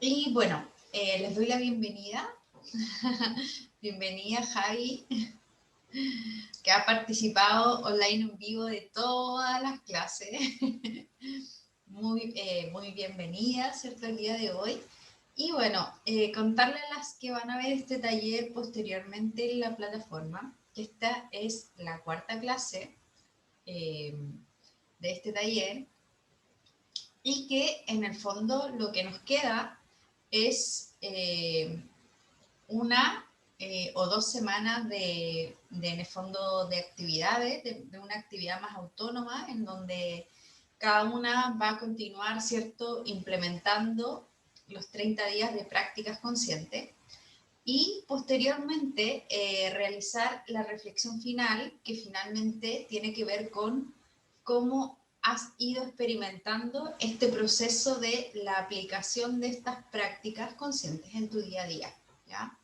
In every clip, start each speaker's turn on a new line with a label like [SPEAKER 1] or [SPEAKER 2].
[SPEAKER 1] Y bueno, les doy la bienvenida. Bienvenida Javi, que ha participado online en vivo de todas las clases. Muy bienvenida, ¿cierto? El día de hoy. Y bueno, contarles a las que van a ver este taller posteriormente en la plataforma, que esta es la cuarta clase eh, de este taller y que en el fondo lo que nos queda es una o 2 semanas en el fondo de actividades, de una actividad más autónoma en donde cada una va a continuar, ¿cierto?, implementando los 30 días de prácticas conscientes y posteriormente realizar la reflexión final que finalmente tiene que ver con cómo has ido experimentando este proceso de la aplicación de estas prácticas conscientes en tu día a día, ¿ya?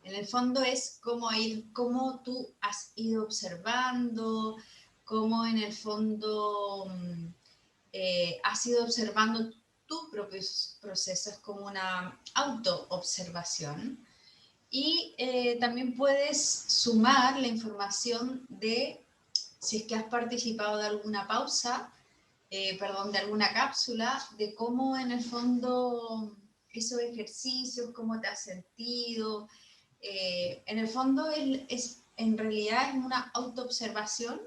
[SPEAKER 1] En el fondo es cómo tú has ido observando, cómo en el fondo has ido observando tu propio proceso, es como una autoobservación. Y también puedes sumar la información de si es que has participado de alguna pausa, perdón, de alguna cápsula, de cómo en el fondo esos ejercicios, cómo te has sentido, en el fondo en realidad es una autoobservación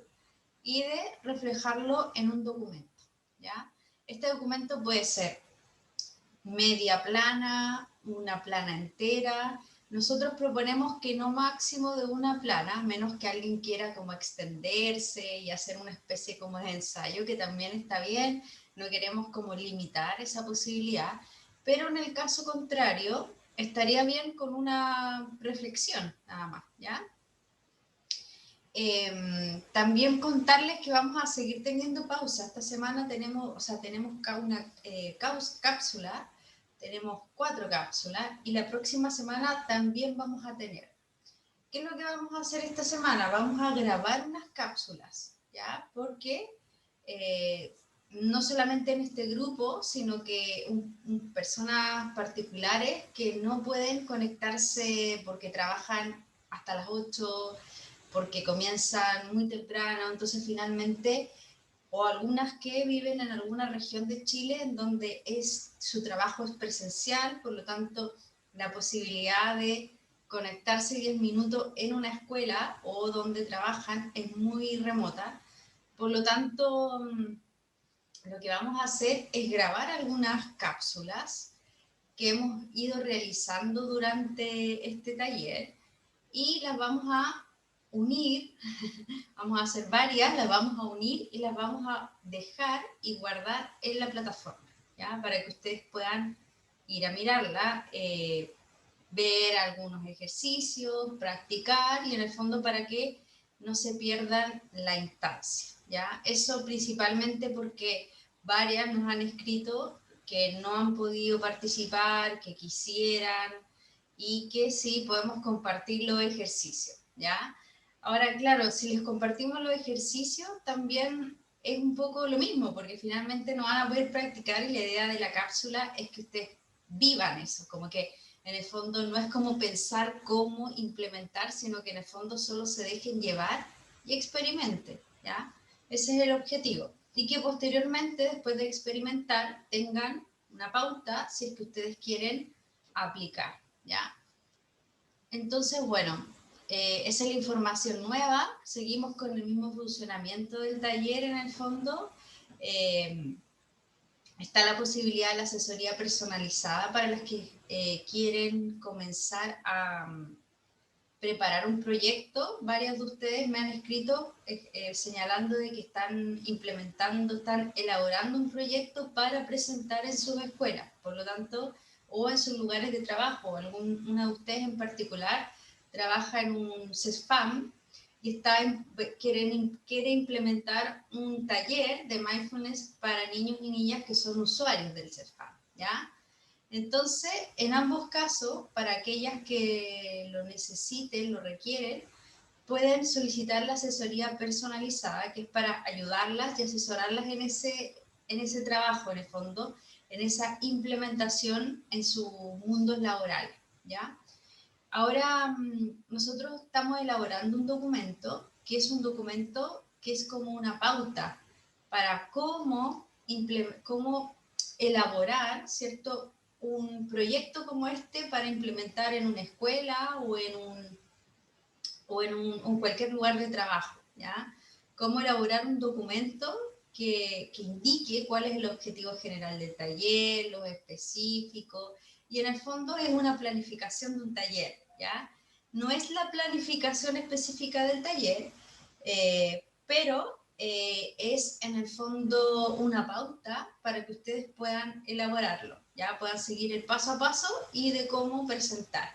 [SPEAKER 1] y de reflejarlo en un documento, ¿ya? Este documento puede ser media plana, una plana entera. Nosotros proponemos que no máximo de una plana, menos que alguien quiera como extenderse y hacer una especie como de ensayo, que también está bien, no queremos como limitar esa posibilidad, pero en el caso contrario, estaría bien con una reflexión nada más, ¿ya? También contarles que vamos a seguir teniendo pausa. Esta semana tenemos, o sea, tenemos una cápsula, tenemos 4 cápsulas y la próxima semana también vamos a tener. ¿Qué es lo que vamos a hacer esta semana? Vamos a grabar unas cápsulas, ¿ya? Porque no solamente en este grupo, sino que personas particulares que no pueden conectarse porque trabajan hasta las 8, porque comienzan muy temprano, entonces finalmente, o algunas que viven en alguna región de Chile en donde su trabajo es presencial, por lo tanto la posibilidad de conectarse 10 minutos en una escuela o donde trabajan es muy remota. Por lo tanto, lo que vamos a hacer es grabar algunas cápsulas que hemos ido realizando durante este taller y las vamos a unir, vamos a hacer varias, las vamos a unir y las vamos a dejar y guardar en la plataforma, ¿ya? Para que ustedes puedan ir a mirarla, ver algunos ejercicios, practicar y en el fondo para que no se pierdan la instancia, ¿ya? Eso principalmente porque varias nos han escrito que no han podido participar, que quisieran y que sí podemos compartir los ejercicios, ¿ya? Ahora, claro, si les compartimos los ejercicios, también es un poco lo mismo, porque finalmente no van a poder practicar y la idea de la cápsula es que ustedes vivan eso, como que en el fondo no es como pensar cómo implementar, sino que en el fondo solo se dejen llevar y experimenten, ¿ya? Ese es el objetivo. Y que posteriormente, después de experimentar, tengan una pauta si es que ustedes quieren aplicar, ¿ya? Entonces, bueno, esa es la información nueva. Seguimos con el mismo funcionamiento del taller en el fondo. Eh, Está la posibilidad de la asesoría personalizada para las que quieren comenzar a preparar un proyecto. Varias de ustedes me han escrito señalando de que están implementando, están elaborando un proyecto para presentar en sus escuelas, por lo tanto, o en sus lugares de trabajo. Una de ustedes en particular trabaja en un CESFAM y quiere implementar un taller de mindfulness para niños y niñas que son usuarios del CESFAM, ¿ya? Entonces, en ambos casos, para aquellas que lo necesiten, lo requieren, pueden solicitar la asesoría personalizada, que es para ayudarlas y asesorarlas en ese trabajo, en el fondo, en esa implementación en su mundo laboral, ¿ya? Ahora nosotros estamos elaborando un documento que es como una pauta para cómo elaborar, ¿cierto? Un proyecto como este para implementar en una escuela o en cualquier lugar de trabajo, ¿ya? Cómo elaborar un documento que indique cuál es el objetivo general del taller, los específicos, y en el fondo es una planificación de un taller, ¿ya? No es la planificación específica del taller, pero es en el fondo una pauta para que ustedes puedan elaborarlo, ¿ya? Puedan seguir el paso a paso y de cómo presentar.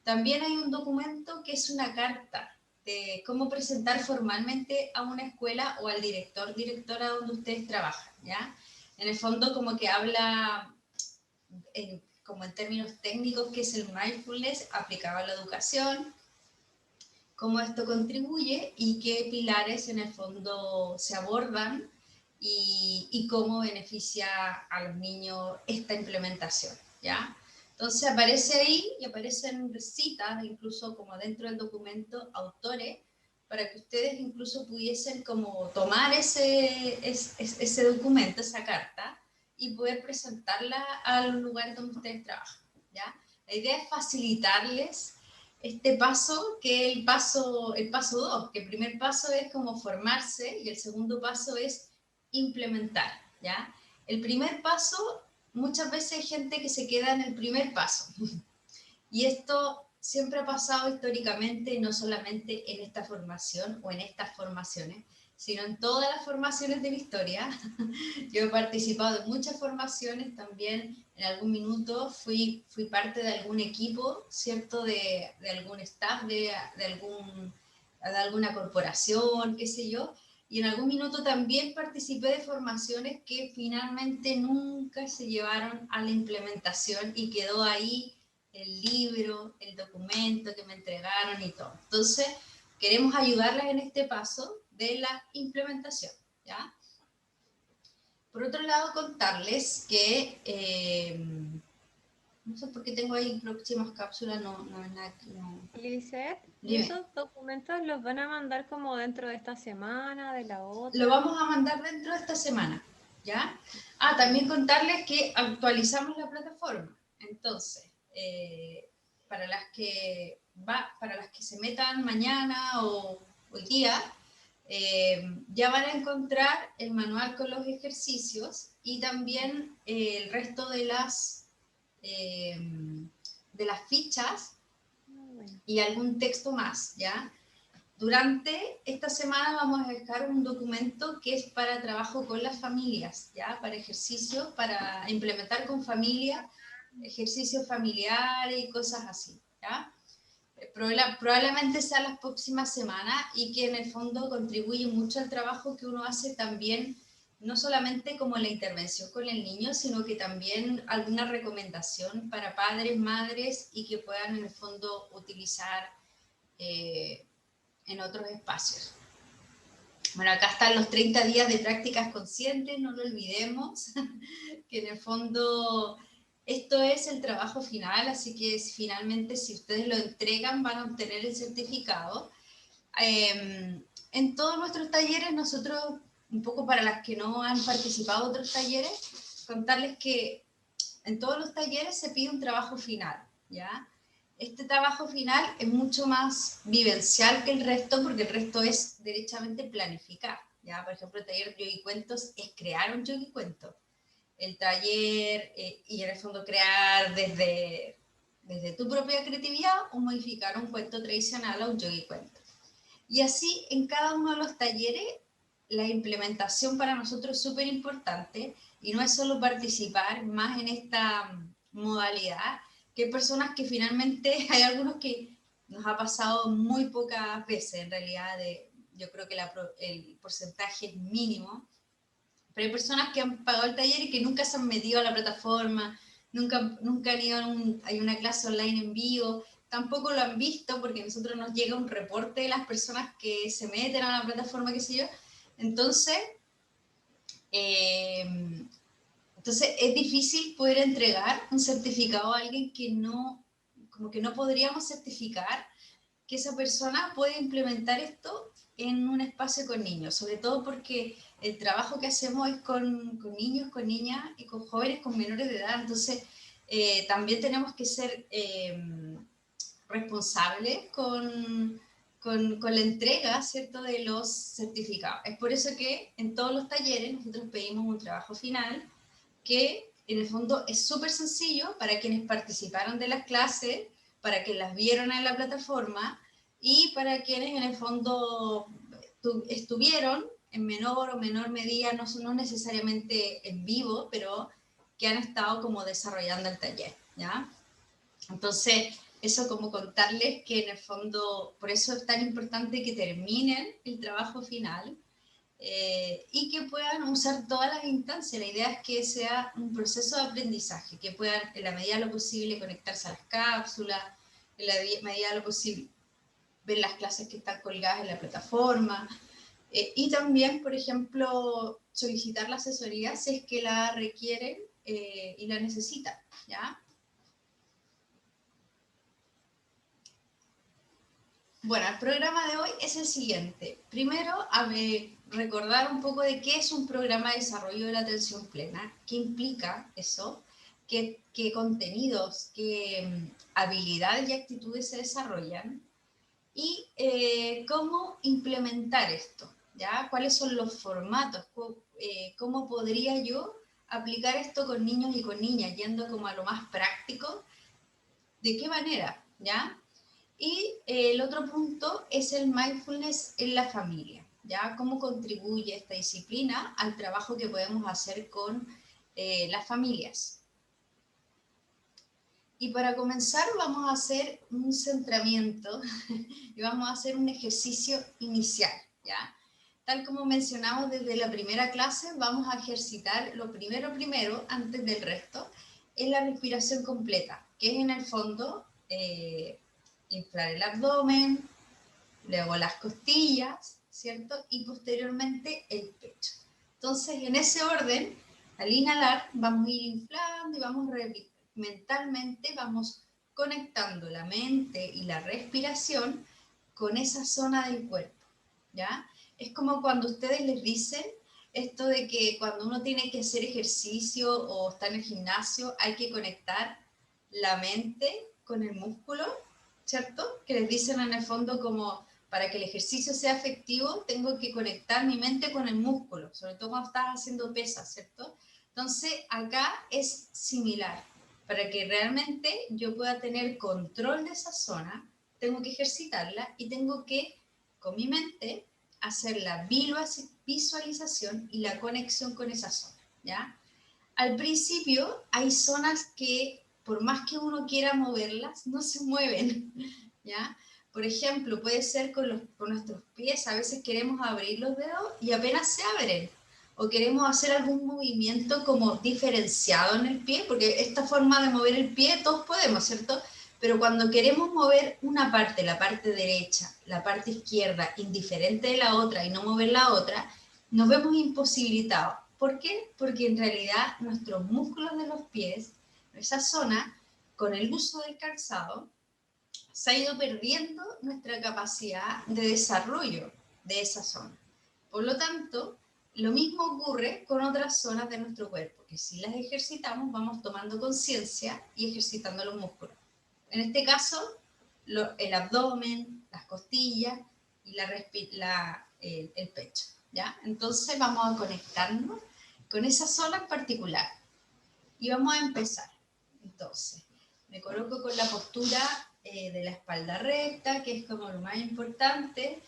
[SPEAKER 1] También hay un documento que es una carta de cómo presentar formalmente a una escuela o al director, directora donde ustedes trabajan, ¿ya? En el fondo como que habla, como en términos técnicos, que es el mindfulness aplicado a la educación, cómo esto contribuye y qué pilares en el fondo se abordan y cómo beneficia a los niños esta implementación, ¿ya? Entonces aparece ahí y aparecen citas, incluso como dentro del documento, autores, para que ustedes incluso pudiesen como tomar ese documento, esa carta, y poder presentarla a los lugares donde ustedes trabajan, ¿ya? La idea es facilitarles este paso, que es el paso 2, que el primer paso es como formarse y el segundo paso es implementar, ¿ya? El primer paso, muchas veces hay gente que se queda en el primer paso. Y esto siempre ha pasado históricamente, no solamente en esta formación o en estas formaciones, sino en todas las formaciones de la historia. Yo he participado de muchas formaciones también, en algún minuto fui parte de algún equipo, ¿cierto? De algún staff, de alguna corporación, qué sé yo, y en algún minuto también participé de formaciones que finalmente nunca se llevaron a la implementación y quedó ahí el libro, el documento que me entregaron y todo. Entonces, queremos ayudarlas en este paso de la implementación, ¿ya? Por otro lado, contarles que, no sé por qué tengo ahí próximas cápsulas, no es nada que no.
[SPEAKER 2] Lizeth, ¿y
[SPEAKER 1] Dime,
[SPEAKER 2] esos documentos los van a mandar como dentro de esta semana, de la
[SPEAKER 1] lo
[SPEAKER 2] otra?
[SPEAKER 1] vamos a mandar dentro de esta semana, ¿ya? Ah, también contarles que actualizamos la plataforma. Entonces, para las que se metan mañana o hoy día, ya van a encontrar el manual con los ejercicios y también el resto eh, de las fichas
[SPEAKER 2] Ah, bueno.
[SPEAKER 1] y algún texto más, ¿ya? Durante esta semana vamos a dejar un documento que es para trabajo con las familias, ¿ya? Para ejercicios, para implementar con familia, ejercicios familiares y cosas así, ¿ya? Probablemente sea las próximas semanas y que en el fondo contribuye mucho al trabajo que uno hace también, no solamente como la intervención con el niño, sino que también alguna recomendación para padres, madres y que puedan en el fondo utilizar eh, en otros espacios. Bueno, acá están los 30 días de prácticas conscientes, no lo olvidemos, que en el fondo esto es el trabajo final, así que finalmente si ustedes lo entregan van a obtener el certificado. En todos nuestros talleres, nosotros, un poco para las que no han participado en otros talleres, contarles que en todos los talleres se pide un trabajo final, ¿ya? Este trabajo final es mucho más vivencial que el resto, porque el resto es derechamente planificar, ¿ya? Por ejemplo, el taller de yoga y cuentos es crear un yoga y cuento. El taller, y en el fondo crear desde tu propia creatividad o modificar un cuento tradicional a un yoga y cuento. Y así en cada uno de los talleres la implementación para nosotros es súper importante y no es solo participar más en esta modalidad, que hay personas que finalmente, hay algunos que nos ha pasado muy pocas veces, en realidad yo creo que el porcentaje es mínimo, pero hay personas que han pagado el taller y que nunca se han metido a la plataforma, nunca han ido hay una clase online en vivo, tampoco lo han visto porque a nosotros nos llega un reporte de las personas que se meten a la plataforma, qué sé yo. Entonces, eh, Entonces es difícil poder entregar un certificado a alguien que no, como que no podríamos certificar que esa persona puede implementar esto en un espacio con niños, sobre todo porque el trabajo que hacemos es con niños, con niñas y con jóvenes con menores de edad, entonces también tenemos que ser responsables con la entrega, ¿cierto?, de los certificados. Es por eso que en todos los talleres nosotros pedimos un trabajo final que en el fondo es súper sencillo para quienes participaron de las clases, para quienes las vieron en la plataforma y para quienes en el fondo estuvieron en menor o menor medida, no necesariamente en vivo, pero que han estado como desarrollando el taller, ¿ya? Entonces, eso como contarles que en el fondo, por eso es tan importante que terminen el trabajo final y que puedan usar todas las instancias. La idea es que sea un proceso de aprendizaje, que puedan en la medida de lo posible conectarse a las cápsulas, en la medida de lo posible ver las clases que están colgadas en la plataforma y también, por ejemplo, solicitar la asesoría si es que la requieren y la necesitan, ¿ya? Bueno, el programa de hoy es el siguiente. Primero, recordar un poco de qué es un programa de desarrollo de la atención plena, qué implica eso, qué contenidos, qué habilidades y actitudes se desarrollan y cómo implementar esto, ¿ya? ¿Cuáles son los formatos? ¿Cómo podría yo aplicar esto con niños y con niñas, yendo como a lo más práctico? ¿De qué manera? ¿Ya? Y el otro punto es el mindfulness en la familia, ¿ya? ¿Cómo contribuye esta disciplina al trabajo que podemos hacer con las familias? Y para comenzar vamos a hacer un centramiento y vamos a hacer un ejercicio inicial, ¿ya? Tal como mencionamos desde la primera clase, vamos a ejercitar lo primero, antes del resto, es la respiración completa, que es en el fondo inflar el abdomen, luego las costillas, ¿cierto? Y posteriormente el pecho. Entonces, en ese orden, al inhalar, vamos a ir inflando y vamos mentalmente, vamos conectando la mente y la respiración con esa zona del cuerpo, ¿ya? Es como cuando ustedes les dicen esto de que cuando uno tiene que hacer ejercicio o está en el gimnasio, hay que conectar la mente con el músculo, ¿cierto? Que les dicen en el fondo como para que el ejercicio sea efectivo, tengo que conectar mi mente con el músculo, sobre todo cuando estás haciendo pesas, ¿cierto? Entonces, acá es similar. Para que realmente yo pueda tener control de esa zona, tengo que ejercitarla y tengo que, con mi mente, hacer la visualización y la conexión con esa zona, ¿ya? Al principio hay zonas que, por más que uno quiera moverlas, no se mueven, ¿ya? Por ejemplo, puede ser con nuestros pies, a veces queremos abrir los dedos y apenas se abren, o queremos hacer algún movimiento como diferenciado en el pie, porque esta forma de mover el pie todos podemos, ¿cierto? Pero cuando queremos mover una parte, la parte derecha, la parte izquierda, indiferente de la otra y no mover la otra, nos vemos imposibilitados. ¿Por qué? Porque en realidad nuestros músculos de los pies, esa zona, con el uso del calzado, se ha ido perdiendo nuestra capacidad de desarrollo de esa zona. Por lo tanto, lo mismo ocurre con otras zonas de nuestro cuerpo, que si las ejercitamos vamos tomando conciencia y ejercitando los músculos. En este caso, el abdomen, las costillas y el pecho, ¿ya? Entonces vamos a conectarnos con esa zona en particular y vamos a empezar. Entonces, me coloco con la postura de la espalda recta, que es como lo más importante,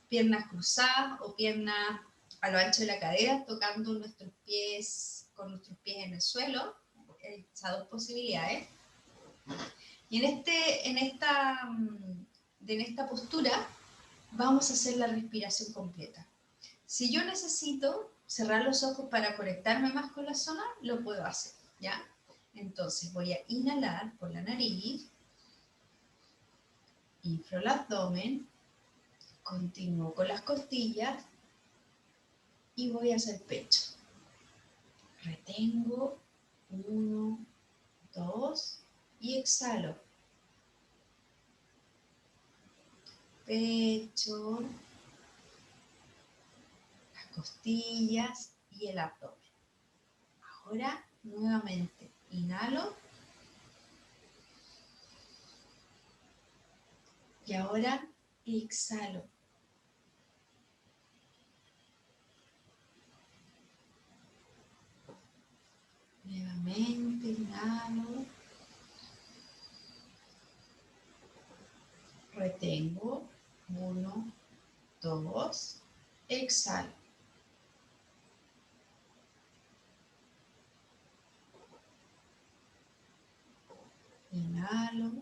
[SPEAKER 1] piernas cruzadas o piernas a lo ancho de la cadera, tocando nuestros pies con nuestros pies en el suelo, esas dos posibilidades. Y en esta postura vamos a hacer la respiración completa. Si yo necesito cerrar los ojos para conectarme más con la zona, lo puedo hacer, ¿ya? Entonces voy a inhalar por la nariz, inflo el abdomen, continúo con las costillas y voy hacia el pecho. Retengo. 1, 2 y exhalo. Pecho, las costillas y el abdomen. Ahora nuevamente inhalo. Y ahora exhalo. Nuevamente inhalo. Retengo. 1, 2. Exhalo. Inhalo.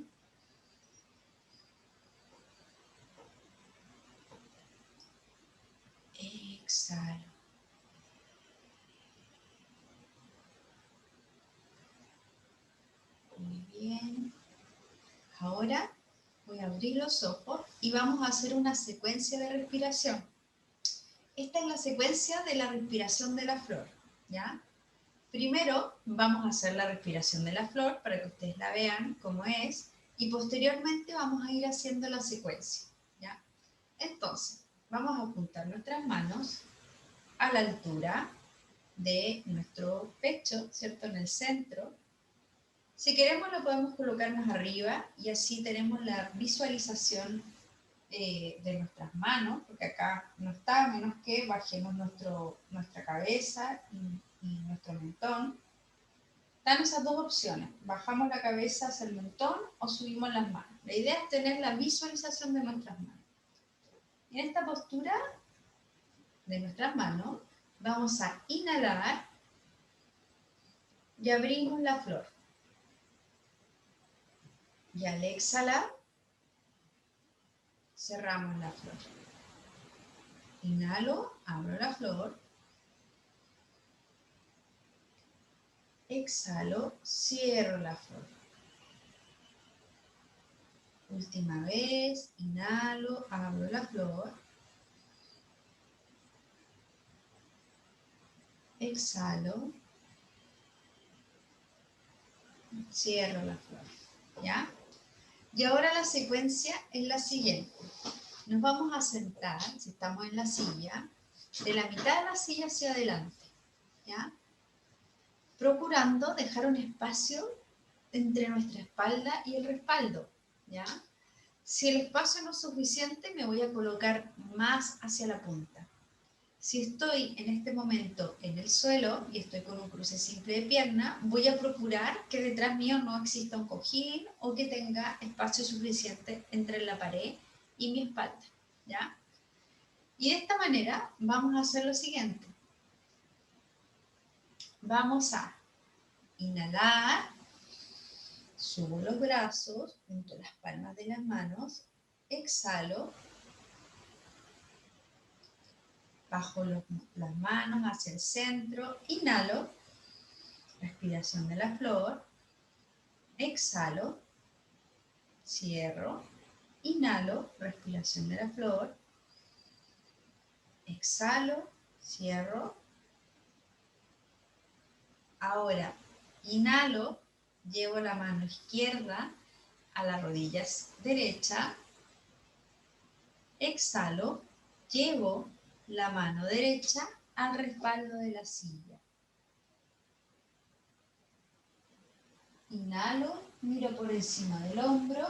[SPEAKER 1] Exhalo. Muy bien. Ahora voy a abrir los ojos y vamos a hacer una secuencia de respiración. Esta es la secuencia de la respiración de la flor, ¿ya? Primero vamos a hacer la respiración de la flor para que ustedes la vean cómo es y posteriormente vamos a ir haciendo la secuencia, ¿ya? Entonces, vamos a apuntar nuestras manos a la altura de nuestro pecho, ¿cierto? En el centro. Si queremos lo podemos colocar más arriba y así tenemos la visualización de nuestras manos, porque acá no está, a menos que bajemos nuestra cabeza y nuestro mentón. Dan esas dos opciones, bajamos la cabeza hacia el mentón o subimos las manos. La idea es tener la visualización de nuestras manos. En esta postura de nuestras manos vamos a inhalar y abrimos la flor. Y al exhalar, cerramos la flor. Inhalo, abro la flor. Exhalo, cierro la flor. Última vez, inhalo, abro la flor. Exhalo, cierro la flor. ¿Ya? Y ahora la secuencia es la siguiente. Nos vamos a sentar, si estamos en la silla, de la mitad de la silla hacia adelante, ¿ya? Procurando dejar un espacio entre nuestra espalda y el respaldo, ¿ya? Si el espacio no es suficiente, me voy a colocar más hacia la punta. Si estoy en este momento en el suelo y estoy con un cruce simple de pierna, voy a procurar que detrás mío no exista un cojín o que tenga espacio suficiente entre la pared y mi espalda, ¿ya? Y de esta manera vamos a hacer lo siguiente. Vamos a inhalar, subo los brazos junto a las palmas de las manos, exhalo, bajo las manos hacia el centro, inhalo, respiración de la flor, exhalo, cierro, inhalo, respiración de la flor, exhalo, cierro. Ahora, inhalo, llevo la mano izquierda a la rodilla derecha, exhalo, llevo la mano derecha al respaldo de la silla. Inhalo, miro por encima del hombro,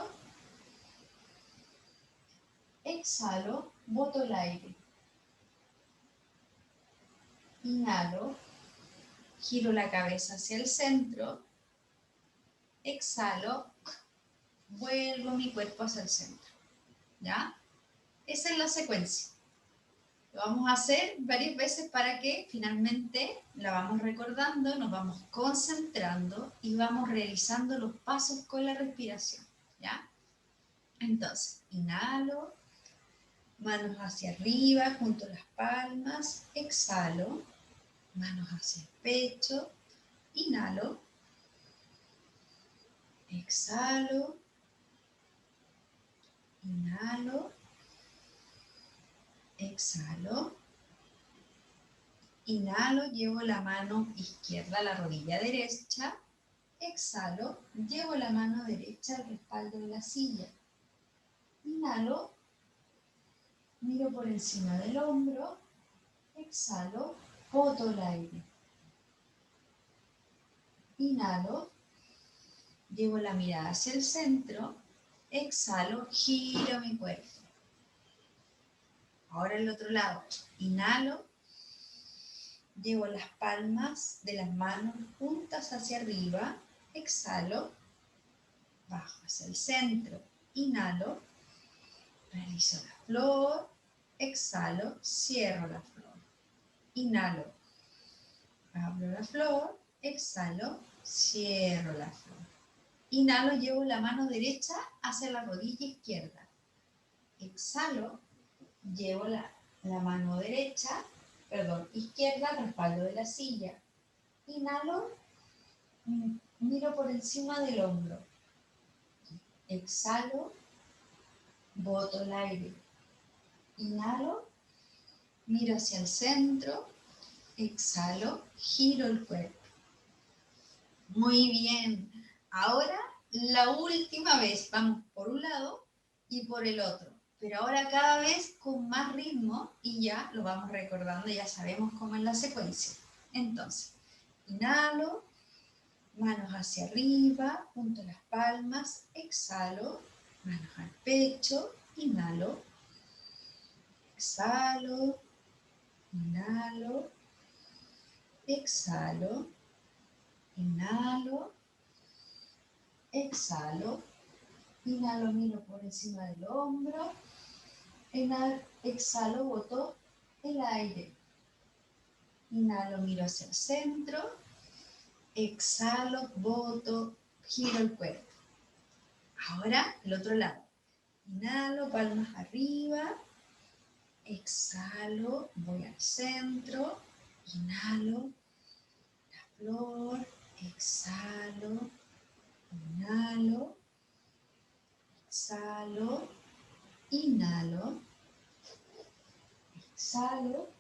[SPEAKER 1] exhalo, boto el aire. Inhalo, giro la cabeza hacia el centro, exhalo, vuelvo mi cuerpo hacia el centro, ¿ya? Esa es la secuencia. Lo vamos a hacer varias veces para que finalmente la vamos recordando, nos vamos concentrando y vamos realizando los pasos con la respiración, ¿ya? Entonces, inhalo, manos hacia arriba, junto a las palmas, exhalo, manos hacia el pecho, inhalo, exhalo, inhalo, exhalo, Inhalo, llevo la mano izquierda a la rodilla derecha. Exhalo, llevo la mano derecha al respaldo de la silla. Inhalo, miro por encima del hombro. Exhalo, boto el aire. Inhalo, llevo la mirada hacia el centro. Exhalo, giro mi cuerpo. Ahora el otro lado. Inhalo, llevo las palmas de las manos juntas hacia arriba. Exhalo, bajo hacia el centro. Inhalo, realizo la flor. Exhalo, cierro la flor. Inhalo, abro la flor. Exhalo, cierro la flor. Inhalo, llevo la mano derecha hacia la rodilla izquierda. Exhalo, llevo la mano izquierda al respaldo de la silla. Inhalo, miro por encima del hombro. Exhalo, boto el aire. Inhalo, miro hacia el centro. Exhalo, giro el cuerpo. Muy bien. Ahora, la última vez, vamos por un lado y por el otro. Pero ahora cada vez con más ritmo y ya lo vamos recordando, ya sabemos cómo es la secuencia. Entonces, inhalo, manos hacia arriba, junto las palmas. Exhalo, manos al pecho. Inhalo, exhalo, inhalo, exhalo, inhalo, exhalo, inhalo, miro por encima del hombro, inhalo, exhalo, boto el aire, inhalo, miro hacia el centro, exhalo, boto, giro el cuerpo. Ahora el otro lado, inhalo, palmas arriba, exhalo, voy al centro, inhalo, la flor, exhalo, inhalo, exhalo, inhalo, exhalo,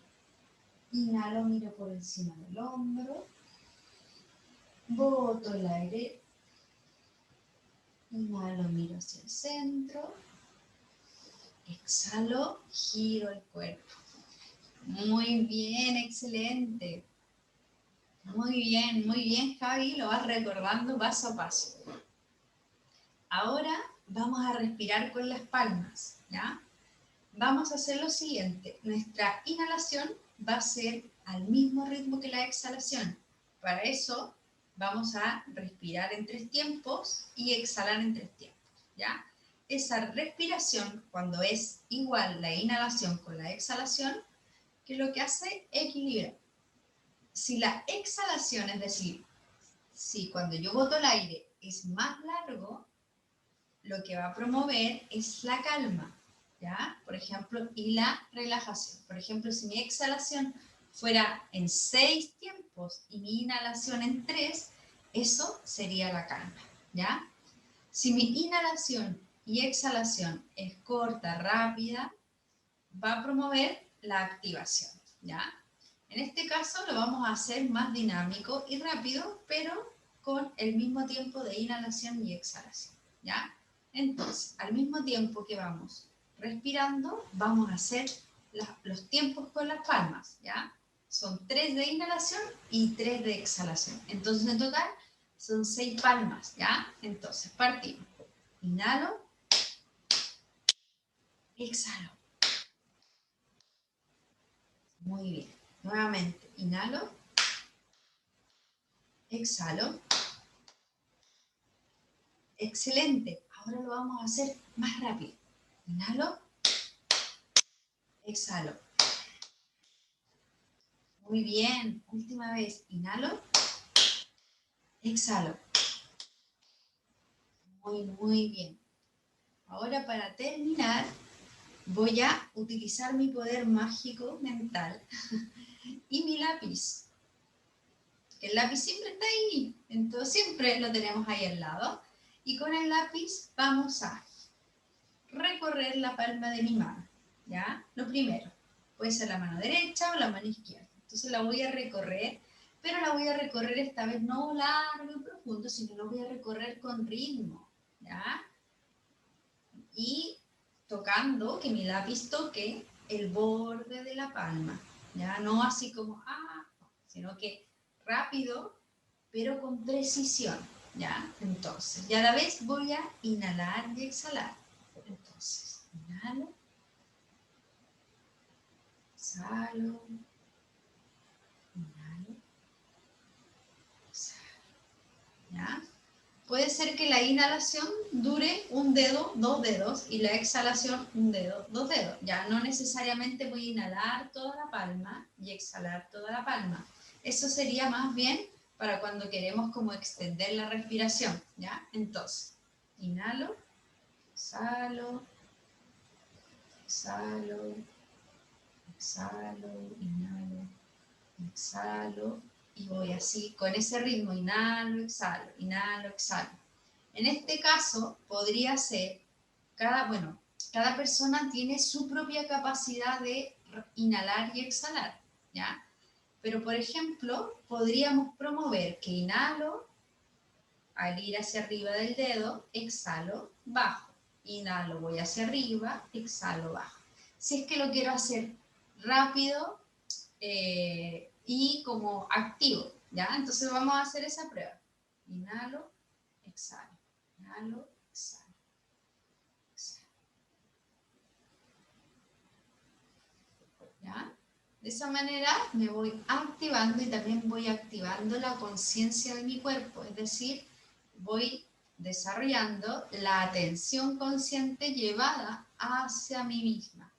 [SPEAKER 1] inhalo, miro por encima del hombro, boto el aire, inhalo, miro hacia el centro, exhalo, giro el cuerpo. Muy bien, excelente. Muy bien, Javi, lo vas recordando paso a paso. Ahora vamos a respirar con las palmas, ¿ya? Vamos a hacer lo siguiente. Nuestra inhalación va a ser al mismo ritmo que la exhalación. Para eso vamos a respirar en 3 tiempos y exhalar en 3 tiempos, ¿ya? Esa respiración, cuando es igual la inhalación con la exhalación, que lo que hace es equilibrar. Si la exhalación, es decir, si cuando yo boto el aire es más largo, lo que va a promover es la calma, ¿ya? Por ejemplo, y la relajación. Por ejemplo, si mi exhalación fuera en 6 tiempos y mi inhalación en 3, eso sería la calma, ¿ya? Si mi inhalación y exhalación es corta, rápida, va a promover la activación, ¿ya? En este caso lo vamos a hacer más dinámico y rápido, pero con el mismo tiempo de inhalación y exhalación, ¿ya? Entonces, al mismo tiempo que vamos respirando, vamos a hacer los tiempos con las palmas, ¿ya? Son 3 de inhalación y 3 de exhalación. Entonces, en total, son 6 palmas, ¿ya? Entonces, partimos. Inhalo, exhalo. Muy bien. Nuevamente, inhalo, exhalo. Excelente. Ahora lo vamos a hacer más rápido. Inhalo, exhalo. Muy bien. Última vez. Inhalo, exhalo. Muy bien. Ahora para terminar, voy a utilizar mi poder mágico mental y mi lápiz. El lápiz siempre está ahí, entonces siempre lo tenemos ahí al lado. Y con el lápiz vamos a recorrer la palma de mi mano, ¿ya? Lo primero, puede ser la mano derecha o la mano izquierda. Entonces la voy a recorrer, pero la voy a recorrer esta vez no largo y profundo, sino lo voy a recorrer con ritmo, ¿ya? Y tocando, que mi lápiz toque el borde de la palma, ¿ya? No así como, sino que rápido, pero con precisión, ¿ya? Entonces, y a la vez voy a inhalar y exhalar. Entonces, inhalo, exhalo, inhalo, exhalo, ¿ya? Puede ser que la inhalación dure un dedo, 2 dedos, y la exhalación un dedo, 2 dedos. Ya no necesariamente voy a inhalar toda la palma y exhalar toda la palma. Eso sería más bien para cuando queremos como extender la respiración, ¿ya? Entonces, inhalo, exhalo, exhalo, exhalo, inhalo, exhalo, y voy así, con ese ritmo, inhalo, exhalo, exhalo. En este caso, podría ser, cada persona tiene su propia capacidad de inhalar y exhalar, ¿ya? Pero, por ejemplo, podríamos promover que inhalo, al ir hacia arriba del dedo, exhalo, bajo. Inhalo, voy hacia arriba, exhalo, bajo. Si es que lo quiero hacer rápido y como activo, ¿ya? Entonces vamos a hacer esa prueba. Inhalo, exhalo, inhalo, exhalo, exhalo. ¿Ya? De esa manera me voy activando y también voy activando la conciencia de mi cuerpo, es decir, voy desarrollando la atención consciente llevada hacia mí misma.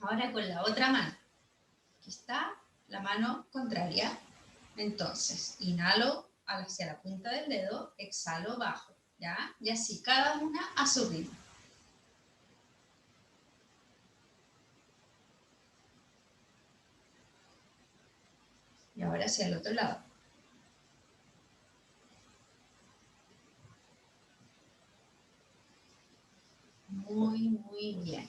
[SPEAKER 1] Ahora con la otra mano. Aquí está la mano contraria. Entonces, inhalo hacia la punta del dedo, exhalo bajo, ¿ya? Y así, cada una a su ritmo. Y ahora hacia el otro lado. Muy, muy bien.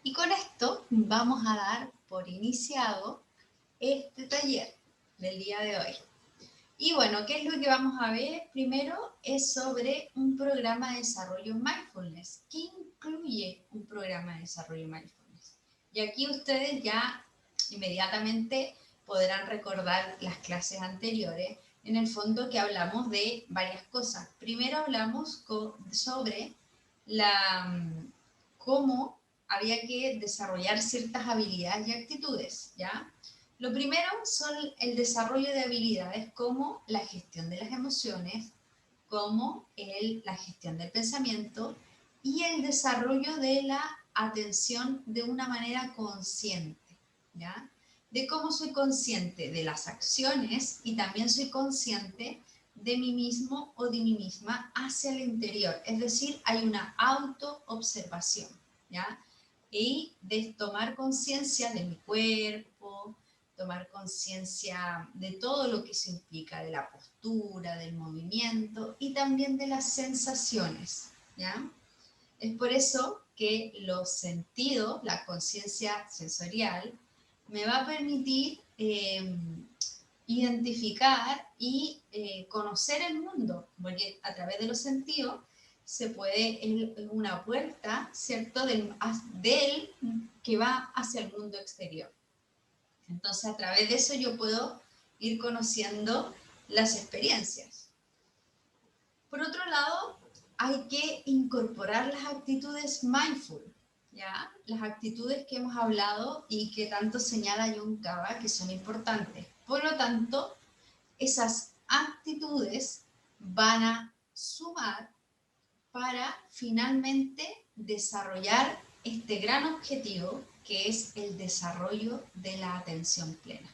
[SPEAKER 1] Y con esto vamos a dar por iniciado este taller del día de hoy. Y bueno, ¿qué es lo que vamos a ver? Primero es sobre un programa de desarrollo mindfulness. ¿Qué incluye un programa de desarrollo mindfulness? Y aquí ustedes ya inmediatamente podrán recordar las clases anteriores. En el fondo que hablamos de varias cosas. Primero hablamos sobre cómo había que desarrollar ciertas habilidades y actitudes, ¿ya? Lo primero son el desarrollo de habilidades como la gestión de las emociones, como la gestión del pensamiento y el desarrollo de la atención de una manera consciente, ¿ya? De cómo soy consciente de las acciones y también soy consciente de mí mismo o de mí misma hacia el interior. Es decir, hay una autoobservación, ¿ya? Y de tomar conciencia de mi cuerpo, tomar conciencia de todo lo que eso implica, de la postura, del movimiento y también de las sensaciones, ¿ya? Es por eso que los sentidos, la conciencia sensorial, me va a permitir identificar y conocer el mundo, porque a través de los sentidos se puede, es una puerta, ¿cierto?, del que va hacia el mundo exterior. Entonces, a través de eso yo puedo ir conociendo las experiencias. Por otro lado, hay que incorporar las actitudes mindful, ¿ya? Las actitudes que hemos hablado y que tanto señala Jon Kabat que son importantes. Por lo tanto, esas actitudes van a sumar para finalmente desarrollar este gran objetivo que es el desarrollo de la atención plena,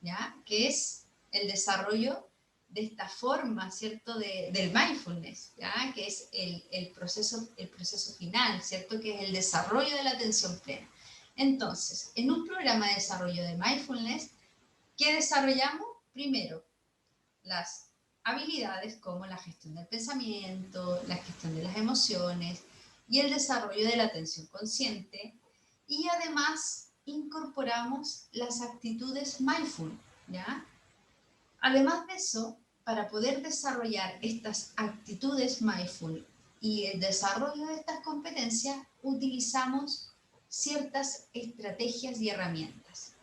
[SPEAKER 1] ¿ya? Que es el desarrollo de esta forma, ¿cierto?, del mindfulness, ¿ya? Que es el proceso final, ¿cierto?, que es el desarrollo de la atención plena. Entonces, en un programa de desarrollo de mindfulness, ¿qué desarrollamos? Primero, las habilidades como la gestión del pensamiento, la gestión de las emociones, y el desarrollo de la atención consciente, y además incorporamos las actitudes mindful, ¿ya? Además de eso, para poder desarrollar estas actitudes mindful y el desarrollo de estas competencias, utilizamos ciertas estrategias y herramientas.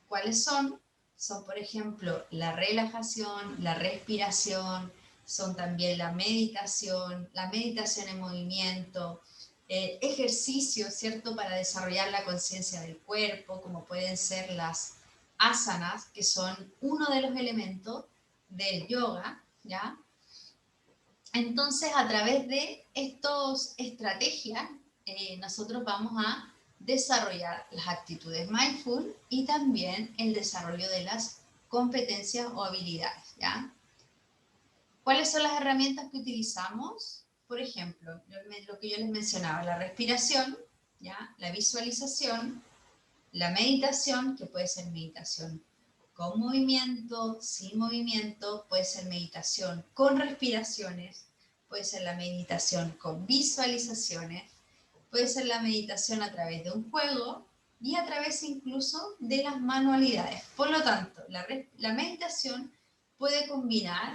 [SPEAKER 1] ¿Cuáles son? Son, por ejemplo, la relajación, la respiración, son también la meditación en movimiento, ejercicios, ¿cierto?, para desarrollar la conciencia del cuerpo, como pueden ser las asanas, que son uno de los elementos del yoga, ¿ya? Entonces, a través de estas estrategias, nosotros vamos a desarrollar las actitudes mindful y también el desarrollo de las competencias o habilidades, ¿ya? ¿Cuáles son las herramientas que utilizamos? Por ejemplo, lo que yo les mencionaba, la respiración, ¿ya? La visualización, la meditación, que puede ser meditación con movimiento, sin movimiento, puede ser meditación con respiraciones, puede ser la meditación con visualizaciones, puede ser la meditación a través de un juego y a través incluso de las manualidades. Por lo tanto, la meditación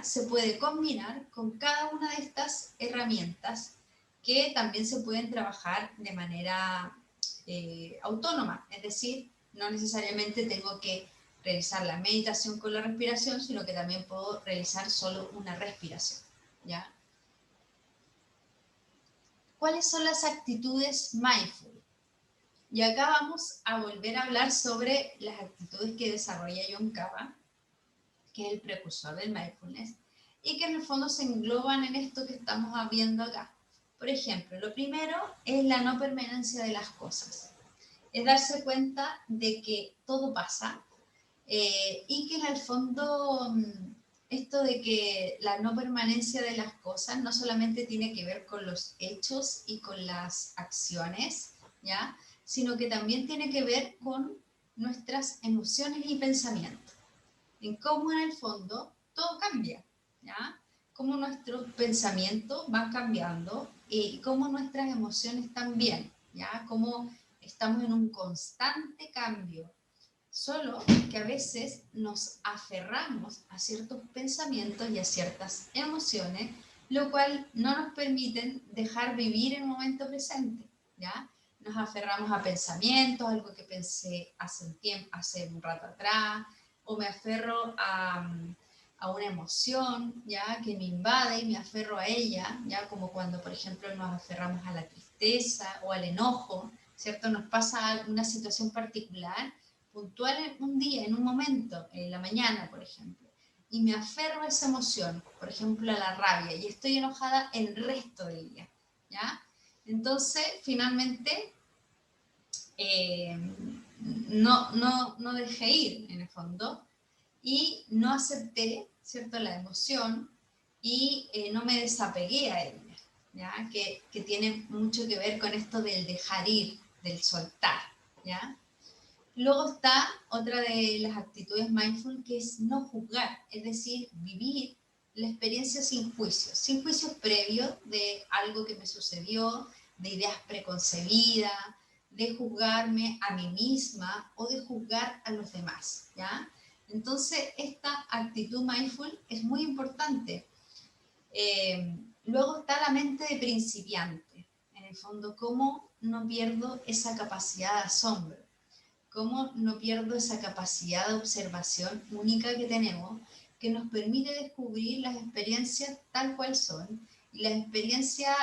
[SPEAKER 1] se puede combinar con cada una de estas herramientas que también se pueden trabajar de manera autónoma, es decir, no necesariamente tengo que realizar la meditación con la respiración, sino que también puedo realizar solo una respiración, ¿ya? ¿Cuáles son las actitudes mindful? Y acá vamos a volver a hablar sobre las actitudes que desarrolla Jon Kabat, que es el precursor del mindfulness, y que en el fondo se engloban en esto que estamos viendo acá. Por ejemplo, lo primero es la no permanencia de las cosas. Es darse cuenta de que todo pasa y que en el fondo esto de que la no permanencia de las cosas no solamente tiene que ver con los hechos y con las acciones, ¿ya? Sino que también tiene que ver con nuestras emociones y pensamientos. En cómo en el fondo todo cambia, ¿ya? Cómo nuestros pensamientos van cambiando y cómo nuestras emociones también, ¿ya? Cómo estamos en un constante cambio. Solo que a veces nos aferramos a ciertos pensamientos y a ciertas emociones, lo cual no nos permiten dejar vivir el momento presente, ¿ya? Nos aferramos a pensamientos, algo que pensé hace un rato atrás, o me aferro a una emoción, ¿ya? Que me invade y me aferro a ella, ¿ya? Como cuando, por ejemplo, nos aferramos a la tristeza o al enojo, ¿cierto? Nos pasa una situación particular puntual en un día, en un momento, en la mañana, por ejemplo, y me aferro a esa emoción, por ejemplo, a la rabia, y estoy enojada el resto del día, ¿ya? Entonces, finalmente, no dejé ir, en el fondo, y no acepté, ¿cierto?, la emoción, y no me desapegué a ella, ¿ya? Que tiene mucho que ver con esto del dejar ir, del soltar, ¿ya? Luego está otra de las actitudes mindful, que es no juzgar, es decir, vivir la experiencia sin juicios previos de algo que me sucedió, de ideas preconcebidas, de juzgarme a mí misma o de juzgar a los demás, ¿ya? Entonces, esta actitud mindful es muy importante. Luego está la mente de principiante, en el fondo, cómo no pierdo esa capacidad de asombro. Cómo no pierdo esa capacidad de observación única que tenemos, que nos permite descubrir las experiencias tal cual son, y las experiencias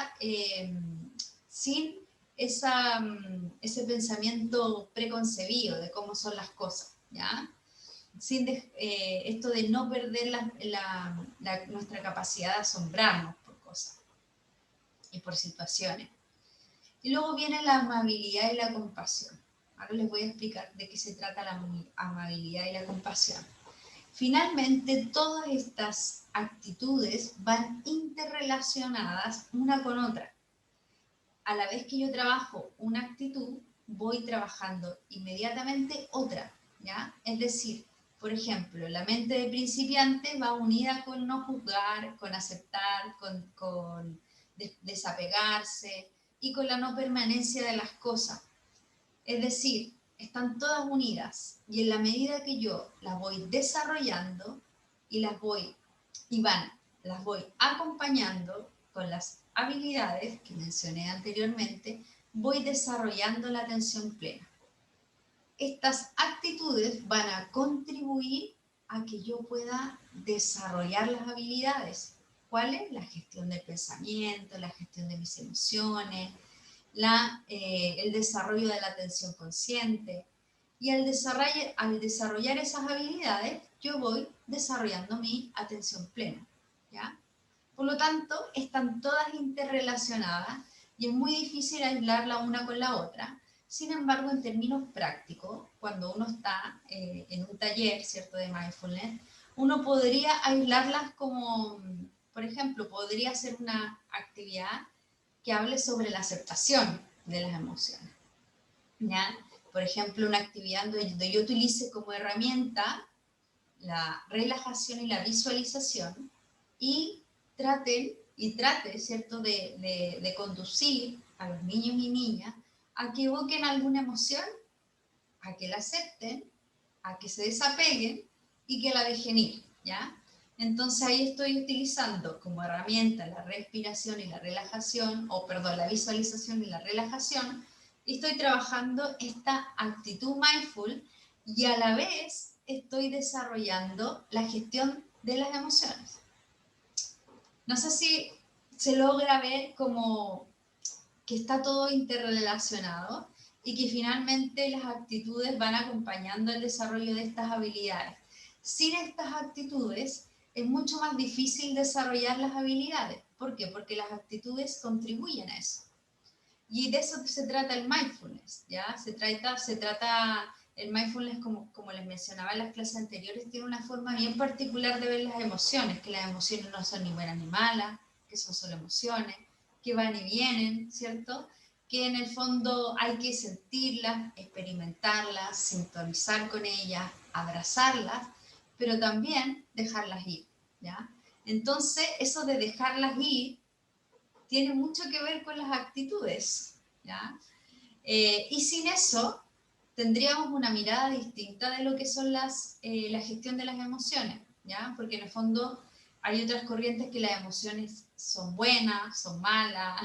[SPEAKER 1] sin ese pensamiento preconcebido de cómo son las cosas, ¿ya? Sin esto de no perder nuestra capacidad de asombrarnos por cosas y por situaciones. Y luego viene la amabilidad y la compasión. Ahora les voy a explicar de qué se trata la amabilidad y la compasión. Finalmente, todas estas actitudes van interrelacionadas una con otra. A la vez que yo trabajo una actitud, voy trabajando inmediatamente otra, ¿ya? Es decir, por ejemplo, la mente de principiante va unida con no juzgar, con aceptar, con desapegarse, y con la no permanencia de las cosas. Es decir, están todas unidas y en la medida que yo las voy desarrollando y las voy acompañando con las habilidades que mencioné anteriormente, voy desarrollando la atención plena. Estas actitudes van a contribuir a que yo pueda desarrollar las habilidades. ¿Cuáles? La gestión del pensamiento, la gestión de mis emociones, el desarrollo de la atención consciente. Y al desarrollar esas habilidades, yo voy desarrollando mi atención plena, ¿ya? Por lo tanto, están todas interrelacionadas y es muy difícil aislarla una con la otra. Sin embargo, en términos prácticos, cuando uno está en un taller, ¿cierto?, de mindfulness, uno podría aislarlas como, por ejemplo, podría hacer una actividad que hable sobre la aceptación de las emociones, ¿ya? Por ejemplo, una actividad donde yo utilice como herramienta la relajación y la visualización y trate, ¿cierto?, de conducir a los niños y niñas a que evoquen alguna emoción, a que la acepten, a que se desapeguen y que la dejen ir, ¿ya? Entonces ahí estoy utilizando como herramienta la respiración y la relajación, la visualización y la relajación, y estoy trabajando esta actitud mindful y a la vez estoy desarrollando la gestión de las emociones. No sé si se logra ver como que está todo interrelacionado y que finalmente las actitudes van acompañando el desarrollo de estas habilidades. Sin estas actitudes es mucho más difícil desarrollar las habilidades. ¿Por qué? Porque las actitudes contribuyen a eso. Y de eso se trata el mindfulness, ¿ya? Se trata el mindfulness, como les mencionaba en las clases anteriores, tiene una forma bien particular de ver las emociones, que las emociones no son ni buenas ni malas, que son solo emociones, que van y vienen, ¿cierto? Que en el fondo hay que sentirlas, experimentarlas, sintonizar con ellas, abrazarlas, pero también dejarlas ir, ¿ya? Entonces, eso de dejarlas ir tiene mucho que ver con las actitudes, ¿ya? Y sin eso, tendríamos una mirada distinta de lo que son la gestión de las emociones, ¿ya? Porque en el fondo hay otras corrientes que las emociones son buenas, son malas,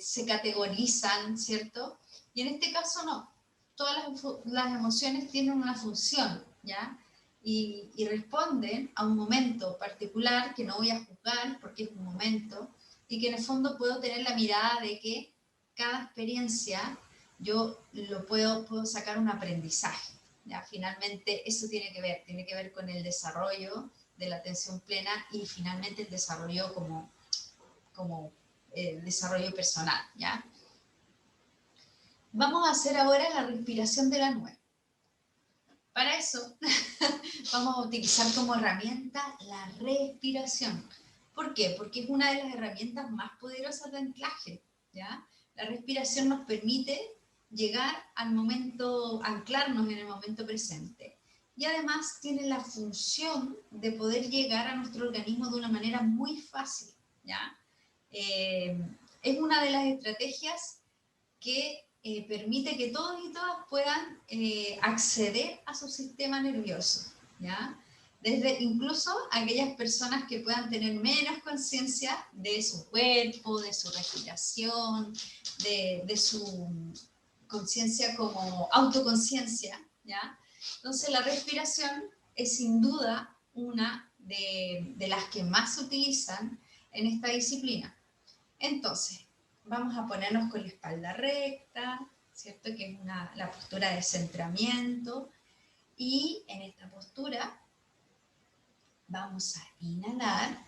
[SPEAKER 1] se categorizan, ¿cierto? Y en este caso no. Todas las emociones tienen una función, ¿ya? Y responden a un momento particular que no voy a juzgar porque es un momento, y que en el fondo puedo tener la mirada de que cada experiencia yo puedo sacar un aprendizaje, ¿ya? Finalmente eso tiene que ver con el desarrollo de la atención plena y finalmente el desarrollo como desarrollo personal, ¿ya? Vamos a hacer ahora la respiración de la nube. Para eso vamos a utilizar como herramienta la respiración. ¿Por qué? Porque es una de las herramientas más poderosas de anclaje, ¿ya? La respiración nos permite llegar al momento, anclarnos en el momento presente. Y además tiene la función de poder llegar a nuestro organismo de una manera muy fácil, ¿ya? Es una de las estrategias que permite que todos y todas puedan acceder a su sistema nervioso, ¿ya? Desde incluso aquellas personas que puedan tener menos conciencia de su cuerpo, de su respiración, de su conciencia como autoconciencia, ¿ya? Entonces la respiración es sin duda una de las que más se utilizan en esta disciplina. Entonces, vamos a ponernos con la espalda recta, ¿cierto? Que es la postura de centramiento. Y en esta postura vamos a inhalar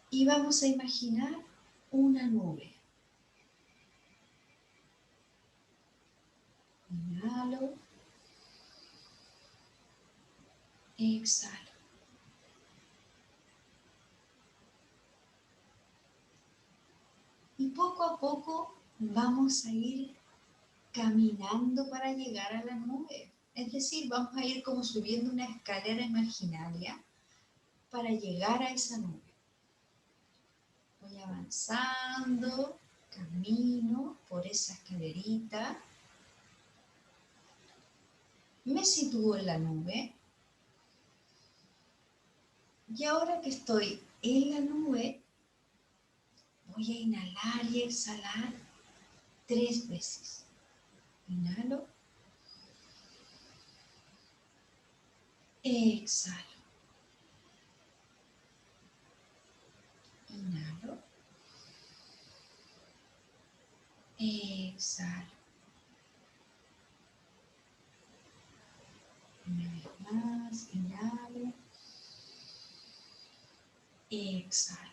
[SPEAKER 1] y vamos a imaginar una nube. Inhalo, exhalo. Y poco a poco vamos a ir caminando para llegar a la nube. Es decir, vamos a ir como subiendo una escalera imaginaria para llegar a esa nube. Voy avanzando, camino por esa escalerita. Me sitúo en la nube. Y ahora que estoy en la nube, voy a inhalar y exhalar 3 veces. Inhalo. Exhalo. Inhalo. Exhalo. Una vez más, inhalo. Exhalo.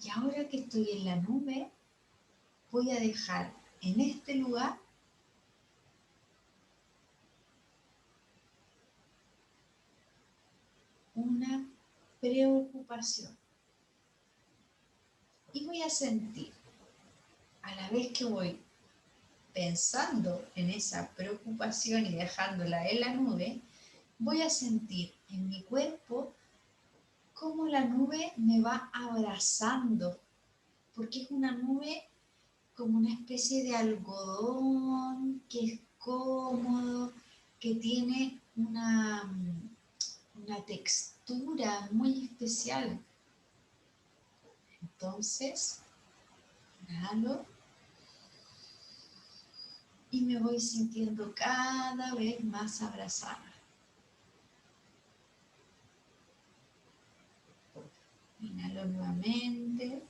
[SPEAKER 1] Y ahora que estoy en la nube, voy a dejar en este lugar una preocupación. Y voy a sentir, a la vez que voy pensando en esa preocupación y dejándola en la nube, voy a sentir en mi cuerpo cómo la nube me va abrazando, porque es una nube como una especie de algodón que es cómodo, que tiene una textura muy especial. Entonces, inhalo y me voy sintiendo cada vez más abrazada. Inhalo nuevamente.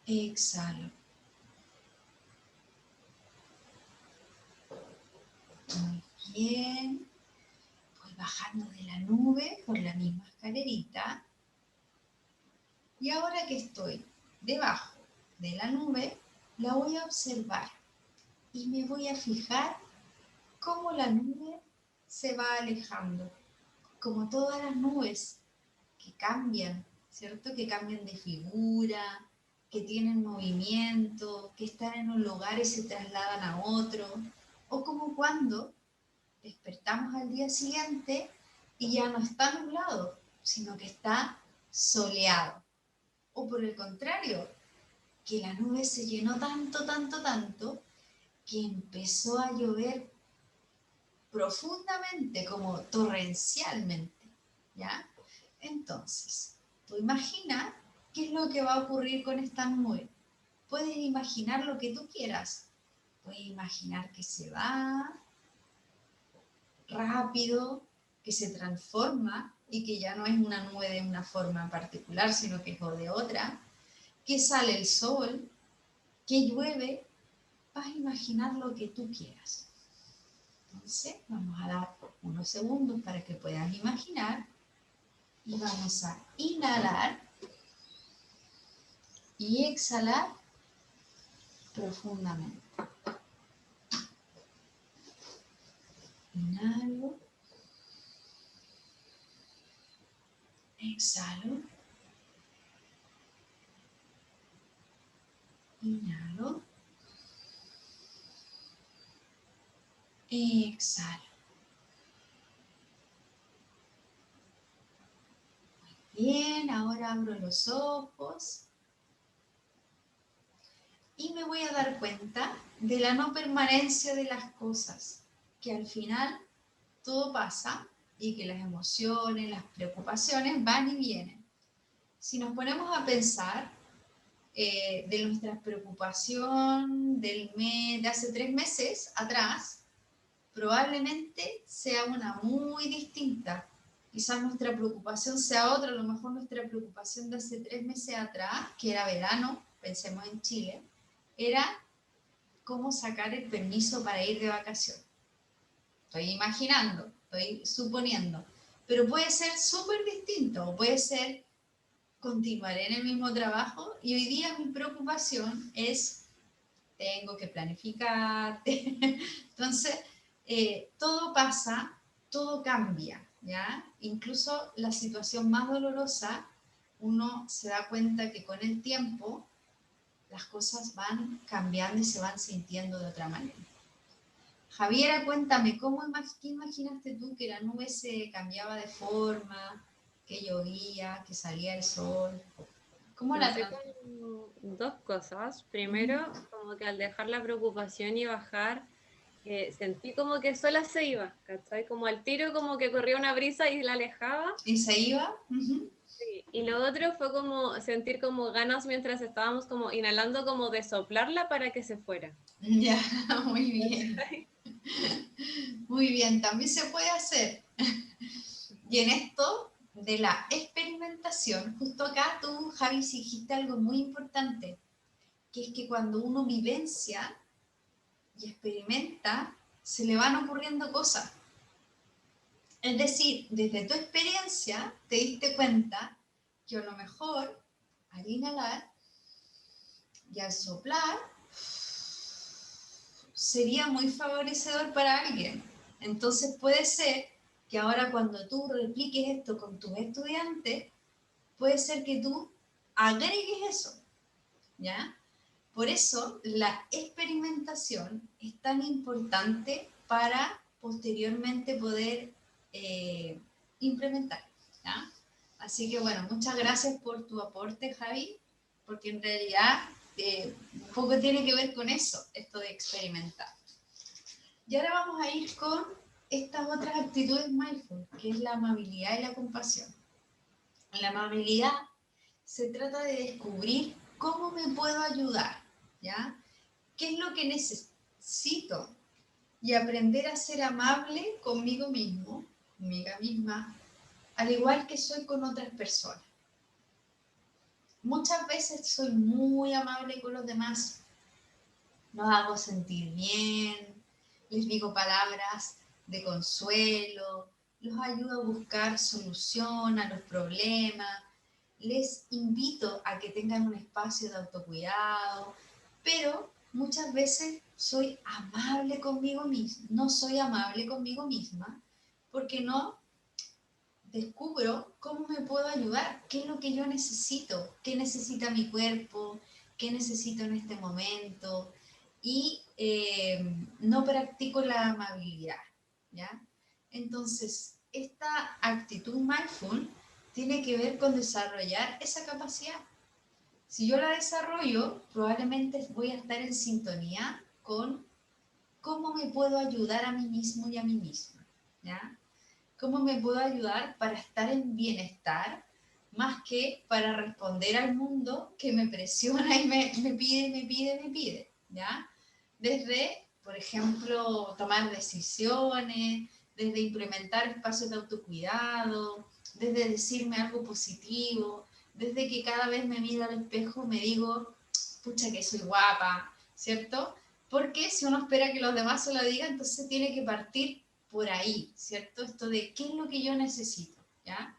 [SPEAKER 1] Exhalo. Muy bien. Voy bajando de la nube por la misma escalerita. Y ahora que estoy debajo de la nube, la voy a observar. Y me voy a fijar cómo la nube se va alejando. Como todas las nubes que cambian, ¿cierto? Que cambian de figura, que tienen movimiento, que están en un lugar y se trasladan a otro, o como cuando despertamos al día siguiente y ya no está nublado, sino que está soleado. O por el contrario, que la nube se llenó tanto, tanto, tanto, que empezó a llover profundamente, como torrencialmente, ¿ya? Entonces, tú imagina qué es lo que va a ocurrir con esta nube. Puedes imaginar lo que tú quieras. Puedes imaginar que se va rápido, que se transforma y que ya no es una nube de una forma particular, sino que es de otra, que sale el sol, que llueve. Vas a imaginar lo que tú quieras. Entonces, vamos a dar unos segundos para que puedas imaginar y vamos a inhalar y exhalar profundamente. Inhalo, exhalo, inhalo, exhalo. Bien, ahora abro los ojos y me voy a dar cuenta de la no permanencia de las cosas, que al final todo pasa y que las emociones, las preocupaciones van y vienen. Si nos ponemos a pensar de nuestra preocupación del mes, de hace 3 meses atrás, probablemente sea una muy distinta. Quizás nuestra preocupación sea otra, a lo mejor nuestra preocupación de hace 3 meses atrás, que era verano, pensemos en Chile, era cómo sacar el permiso para ir de vacaciones. Estoy imaginando, estoy suponiendo, pero puede ser súper distinto, o puede ser continuar en el mismo trabajo y hoy día mi preocupación es, tengo que planificar, entonces todo pasa, todo cambia, ¿ya? Incluso la situación más dolorosa, uno se da cuenta que con el tiempo las cosas van cambiando y se van sintiendo de otra manera. Javiera, cuéntame, ¿qué imaginaste tú que la nube se cambiaba de forma, que llovía, que salía el sol? ¿Cómo la
[SPEAKER 2] Pensé
[SPEAKER 1] trans-
[SPEAKER 2] como dos cosas.
[SPEAKER 1] Ujú.
[SPEAKER 2] Primero, como que al dejar la preocupación y bajar, sentí como que sola se iba, ¿cachai? Como al tiro, como que corría una brisa y la alejaba.
[SPEAKER 1] ¿Y se iba? Ujú.
[SPEAKER 2] Sí. Y lo otro fue como sentir como ganas mientras estábamos como inhalando, como de soplarla para que se fuera.
[SPEAKER 1] Ya, muy bien.
[SPEAKER 2] ¿Cachai?
[SPEAKER 1] Muy bien, también se puede hacer. Y en esto de la experimentación, justo acá tú, Javi, sí dijiste algo muy importante, que es que cuando uno vivencia y experimenta, se le van ocurriendo cosas. Es decir, desde tu experiencia te diste cuenta que a lo mejor al inhalar y al soplar sería muy favorecedor para alguien. Entonces puede ser que ahora cuando tú repliques esto con tus estudiantes, puede ser que tú agregues eso, ¿ya? Por eso la experimentación es tan importante para posteriormente poder eh, implementar, ¿ya? Así que bueno, muchas gracias por tu aporte, Javi, porque en realidad un poco tiene que ver con eso, esto de experimentar. Y ahora vamos a ir con estas otras actitudes mindful, que es la amabilidad y la compasión. La amabilidad se trata de descubrir cómo me puedo ayudar, ¿ya? ¿Qué es lo que necesito? Y aprender a ser amable conmigo mismo, conmigo misma, al igual que soy con otras personas. Muchas veces soy muy amable con los demás, los hago sentir bien, les digo palabras de consuelo, los ayudo a buscar solución a los problemas, les invito a que tengan un espacio de autocuidado, pero muchas veces soy amable conmigo misma, no soy amable conmigo misma, porque no descubro cómo me puedo ayudar, qué es lo que yo necesito, qué necesita mi cuerpo, qué necesito en este momento, y no practico la amabilidad, ¿ya? Entonces, esta actitud mindful tiene que ver con desarrollar esa capacidad. Si yo la desarrollo, probablemente voy a estar en sintonía con cómo me puedo ayudar a mí mismo y a mí misma, ¿ya? ¿Cómo me puedo ayudar para estar en bienestar más que para responder al mundo que me presiona y me pide, me pide, me pide, ¿ya? Desde, por ejemplo, tomar decisiones, desde implementar espacios de autocuidado, desde decirme algo positivo, desde que cada vez me miro al espejo me digo, pucha que soy guapa, ¿cierto? Porque si uno espera que los demás se lo digan, entonces tiene que partir por ahí, ¿cierto? Esto de qué es lo que yo necesito, ¿ya?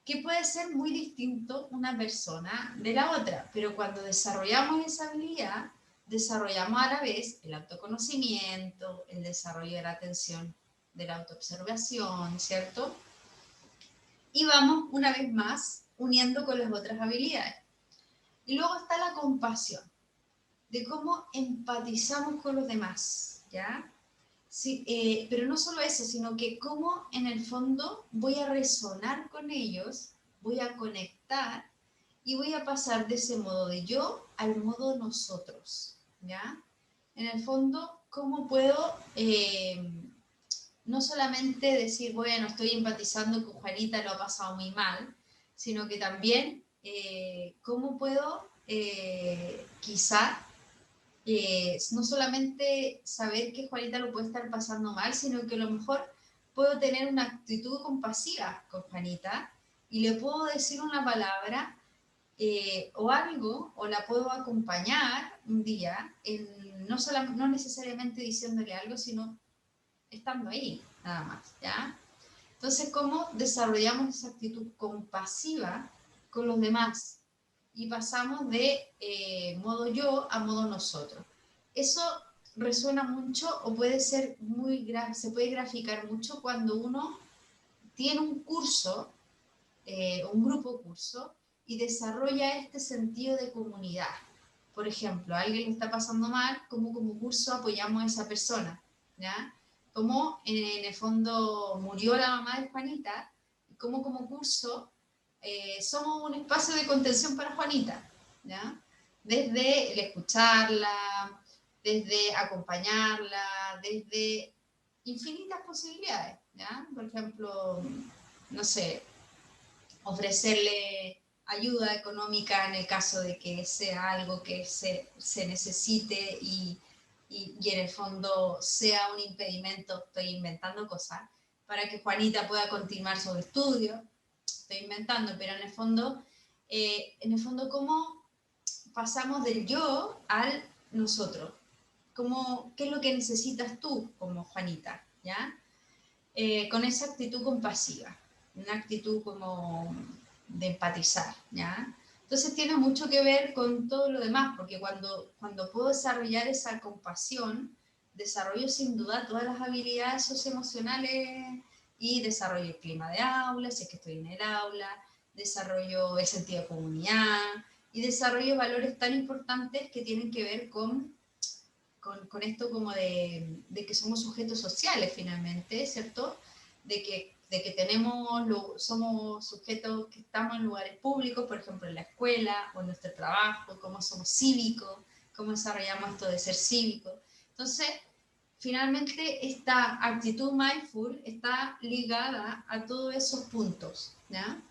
[SPEAKER 1] Que puede ser muy distinto una persona de la otra, pero cuando desarrollamos esa habilidad, desarrollamos a la vez el autoconocimiento, el desarrollo de la atención, de la autoobservación, ¿cierto? Y vamos una vez más uniendo con las otras habilidades. Y luego está la compasión, de cómo empatizamos con los demás, ¿ya? Sí, pero no solo eso, sino que cómo en el fondo voy a resonar con ellos, voy a conectar y voy a pasar de ese modo de yo al modo nosotros, ¿ya? En el fondo, cómo puedo no solamente decir, bueno, estoy empatizando con Juanita, lo ha pasado muy mal, sino que también cómo puedo quizá no solamente saber que Juanita lo puede estar pasando mal, sino que a lo mejor puedo tener una actitud compasiva con Juanita y le puedo decir una palabra o algo, o la puedo acompañar un día, no necesariamente diciéndole algo, sino estando ahí, nada más, ¿ya? Entonces, ¿cómo desarrollamos esa actitud compasiva con los demás? Y pasamos de modo yo a modo nosotros. Eso resuena mucho o puede ser se puede graficar mucho cuando uno tiene un curso, un grupo curso, y desarrolla este sentido de comunidad. Por ejemplo, a alguien le está pasando mal, ¿cómo como curso apoyamos a esa persona? ¿ya? Cómo en el fondo murió la mamá de Juanita, y cómo como curso somos un espacio de contención para Juanita, ¿ya? Desde el escucharla, desde acompañarla, desde infinitas posibilidades, ¿ya? Por ejemplo, no sé, ofrecerle ayuda económica en el caso de que sea algo que se necesite y en el fondo sea un impedimento, estoy inventando cosas, para que Juanita pueda continuar su estudio, estoy inventando, pero en el fondo cómo pasamos del yo al nosotros, cómo, qué es lo que necesitas tú como Juanita, ¿ya? Con esa actitud compasiva, una actitud como de empatizar, ¿ya? Entonces tiene mucho que ver con todo lo demás, porque cuando puedo desarrollar esa compasión, desarrollo sin duda todas las habilidades socioemocionales y desarrollo el clima de aula, si es que estoy en el aula, desarrollo el sentido de comunidad y desarrollo valores tan importantes que tienen que ver con esto como de que somos sujetos sociales finalmente, ¿cierto? De que somos sujetos que estamos en lugares públicos, por ejemplo en la escuela o en nuestro trabajo, cómo somos cívicos, cómo desarrollamos esto de ser cívicos. Entonces, finalmente esta actitud mindful está ligada a todos esos puntos, ¿ya?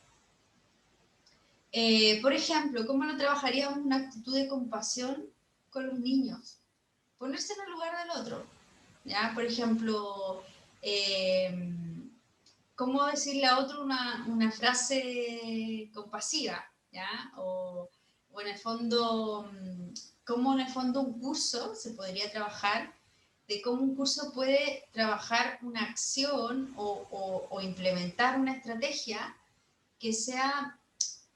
[SPEAKER 1] Por ejemplo, ¿cómo no trabajaríamos una actitud de compasión con los niños? Ponerse en el lugar del otro, ¿ya? Por ejemplo, eh, ¿cómo decirle a otro una frase compasiva, ¿ya? O en el fondo, cómo en el fondo un curso se podría trabajar, de cómo un curso puede trabajar una acción o implementar una estrategia que sea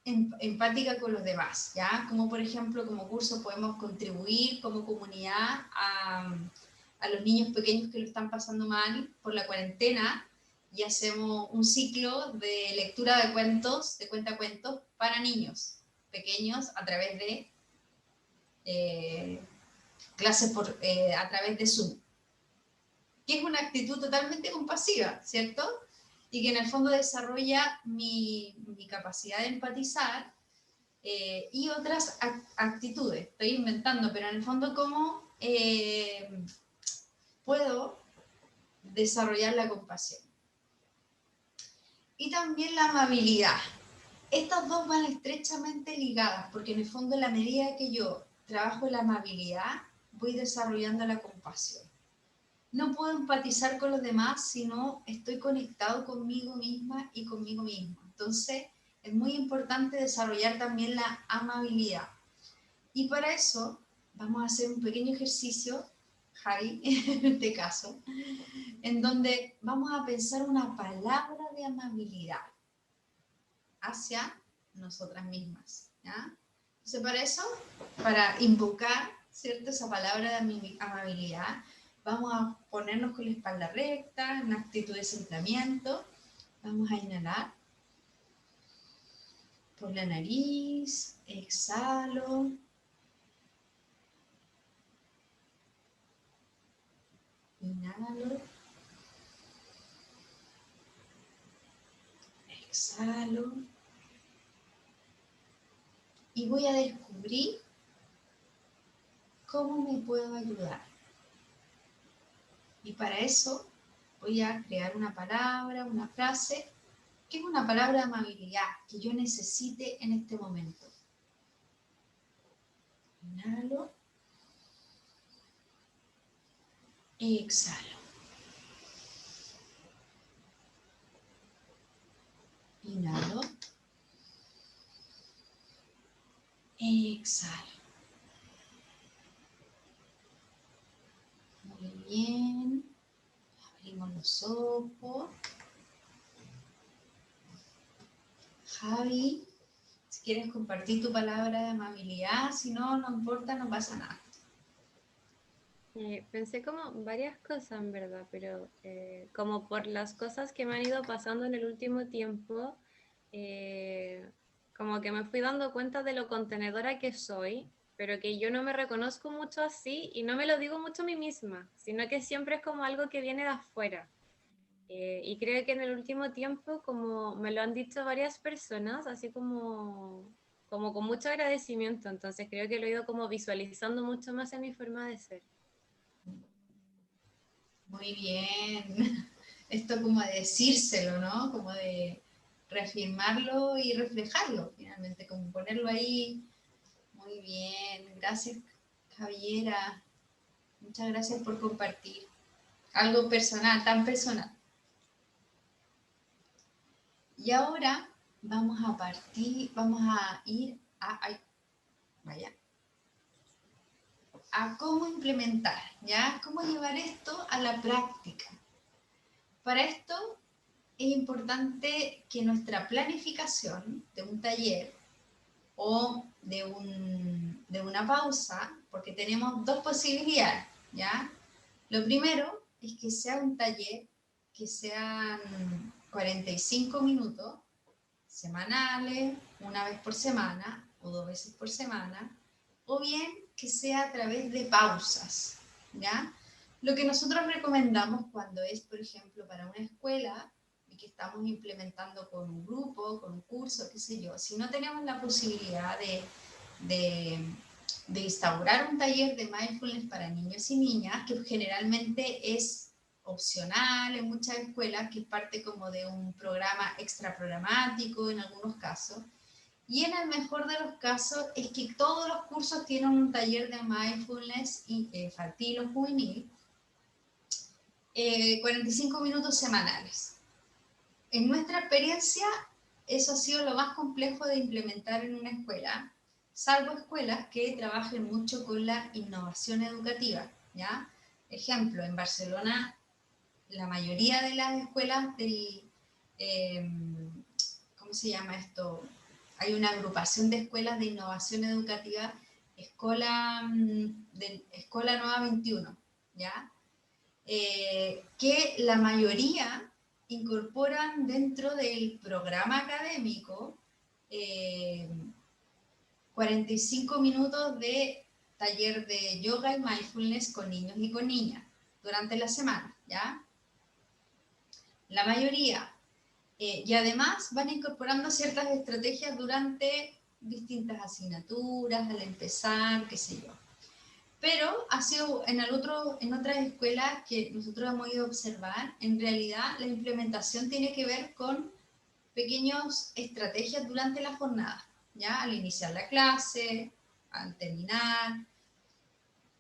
[SPEAKER 1] empática con los demás, ¿ya? Como por ejemplo, como curso podemos contribuir como comunidad a los niños pequeños que lo están pasando mal por la cuarentena y hacemos un ciclo de lectura de cuentos, de cuentacuentos para niños pequeños a través de eh, clases a través de Zoom, que es una actitud totalmente compasiva, ¿cierto? Y que en el fondo desarrolla mi capacidad de empatizar y otras actitudes. Estoy inventando, pero en el fondo cómo puedo desarrollar la compasión. Y también la amabilidad. Estas dos van estrechamente ligadas, porque en el fondo, en la medida que yo trabajo la amabilidad, voy desarrollando la compasión. No puedo empatizar con los demás si no estoy conectado conmigo misma y conmigo mismo. Entonces, es muy importante desarrollar también la amabilidad. Y para eso, vamos a hacer un pequeño ejercicio, Javi, en este caso, en donde vamos a pensar una palabra de amabilidad hacia nosotras mismas, ¿ya? Entonces, para eso, para invocar, ¿cierto? Esa palabra de amabilidad, vamos a ponernos con la espalda recta, en actitud de centramiento. Vamos a inhalar por la nariz, exhalo. Inhalo. Exhalo. Y voy a descubrir cómo me puedo ayudar. Y para eso voy a crear una palabra, una frase, que es una palabra de amabilidad que yo necesite en este momento. Inhalo. Exhalo. Inhalo. Exhalo. Muy bien. Abrimos los ojos. Javi, si quieres compartir tu palabra de amabilidad, si no, no importa, no pasa nada.
[SPEAKER 2] Pensé como varias cosas en verdad, pero como por las cosas que me han ido pasando en el último tiempo, como que me fui dando cuenta de lo contenedora que soy pero que yo no me reconozco mucho así y no me lo digo mucho a mí misma, sino que siempre es como algo que viene de afuera. Y creo que en el último tiempo, como me lo han dicho varias personas, así como con mucho agradecimiento, entonces creo que lo he ido como visualizando mucho más en mi forma de ser.
[SPEAKER 1] Muy bien. Esto como de decírselo, ¿no? Como de reafirmarlo y reflejarlo, finalmente, como ponerlo ahí. Muy bien. Gracias, Javiera. Muchas gracias por compartir. Algo personal, tan personal. Y ahora vamos a ir ay, vaya, a cómo implementar, ¿ya? Cómo llevar esto a la práctica. Para esto es importante que nuestra planificación de un taller o de una pausa, porque tenemos dos posibilidades, ¿ya? Lo primero es que sea un taller que sean 45 minutos semanales, una vez por semana o 2 veces por semana, o bien que sea a través de pausas, ¿ya? Lo que nosotros recomendamos cuando es, por ejemplo, para una escuela y que estamos implementando con un grupo, con un curso, qué sé yo, si no tenemos la posibilidad de, de instaurar un taller de mindfulness para niños y niñas, que generalmente es opcional en muchas escuelas, que es parte como de un programa extra programático en algunos casos. Y en el mejor de los casos es que todos los cursos tienen un taller de mindfulness infantil o juvenil, 45 minutos semanales. En nuestra experiencia, eso ha sido lo más complejo de implementar en una escuela, salvo escuelas que trabajen mucho con la innovación educativa, ¿ya? Ejemplo, en Barcelona la mayoría de las escuelas eh, ¿cómo se llama esto? Hay una agrupación de escuelas de innovación educativa, Escuela Nueva 21, ¿ya? Que la mayoría incorporan dentro del programa académico eh, 45 minutos de taller de yoga y mindfulness con niños y con niñas durante la semana, ¿ya? La mayoría. Y además van incorporando ciertas estrategias durante distintas asignaturas, al empezar, qué sé yo. Pero ha sido en otras escuelas que nosotros hemos ido a observar, en realidad la implementación tiene que ver con pequeñas estrategias durante la jornada, ¿ya? Al iniciar la clase, al terminar,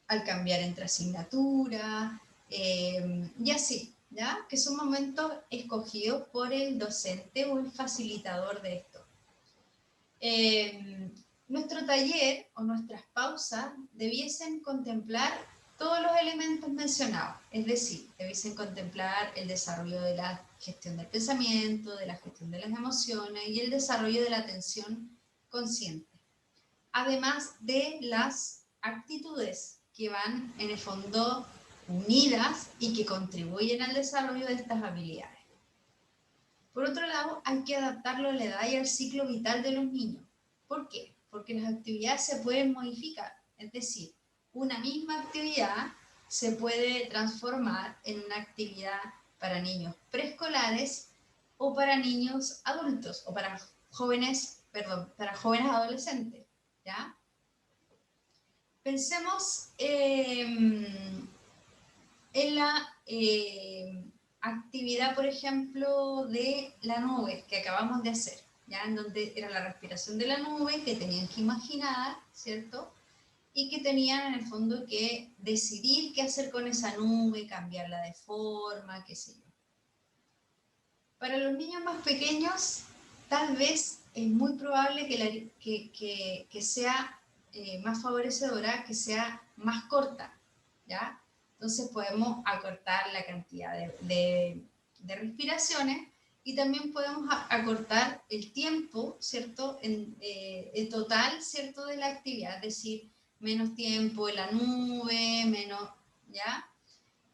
[SPEAKER 1] al cambiar entre asignaturas, y así, ¿ya? Que son momentos escogidos por el docente o el facilitador de esto. Nuestro taller o nuestras pausas debiesen contemplar todos los elementos mencionados, es decir, debiesen contemplar el desarrollo de la gestión del pensamiento, de la gestión de las emociones y el desarrollo de la atención consciente, además de las actitudes que van en el fondo unidas y que contribuyen al desarrollo de estas habilidades. Por otro lado, hay que adaptarlo a la edad y al ciclo vital de los niños. ¿Por qué? Porque las actividades se pueden modificar, es decir, una misma actividad se puede transformar en una actividad para niños preescolares o para niños adultos o para jóvenes, perdón, para jóvenes adolescentes, ¿ya? Pensemos en la actividad, por ejemplo, de la nube que acabamos de hacer, ¿ya? En donde era la respiración de la nube que tenían que imaginar, ¿cierto? Y que tenían en el fondo que decidir qué hacer con esa nube, cambiarla de forma, qué sé yo. Para los niños más pequeños, tal vez es muy probable que sea más favorecedora, que sea más corta, ¿ya? Entonces podemos acortar la cantidad de respiraciones y también podemos acortar el tiempo, ¿cierto? El total, ¿cierto? De la actividad, es decir, menos tiempo en la nube, menos, ¿ya?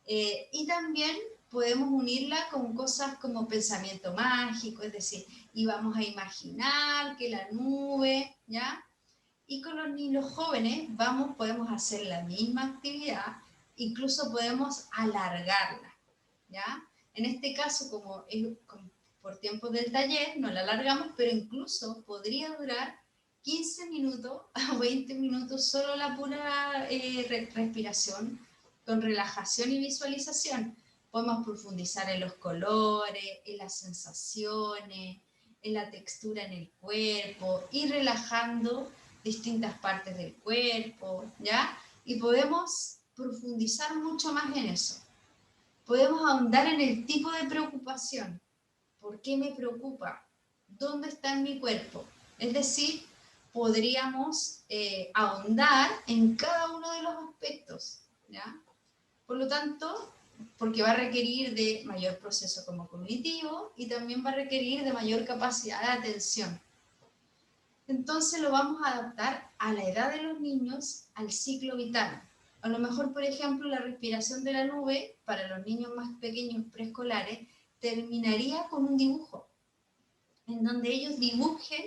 [SPEAKER 1] Y también podemos unirla con cosas como pensamiento mágico, es decir, y vamos a imaginar que la nube, ¿ya? Y con los niños jóvenes podemos hacer la misma actividad, incluso podemos alargarla, ¿ya? En este caso, como es por tiempo del taller, no la alargamos, pero incluso podría durar 15 minutos a 20 minutos solo la pura respiración, con relajación y visualización. Podemos profundizar en los colores, en las sensaciones, en la textura en el cuerpo, ir relajando distintas partes del cuerpo, ¿ya? Y podemos profundizar mucho más en eso. Podemos ahondar en el tipo de preocupación. ¿Por qué me preocupa? ¿Dónde está en mi cuerpo? Es decir, podríamos ahondar en cada uno de los aspectos, ¿ya? Por lo tanto, porque va a requerir de mayor proceso como cognitivo y también va a requerir de mayor capacidad de atención. Entonces lo vamos a adaptar a la edad de los niños, al ciclo vital. A lo mejor, por ejemplo, la respiración de la nube para los niños más pequeños preescolares terminaría con un dibujo, en donde ellos dibujen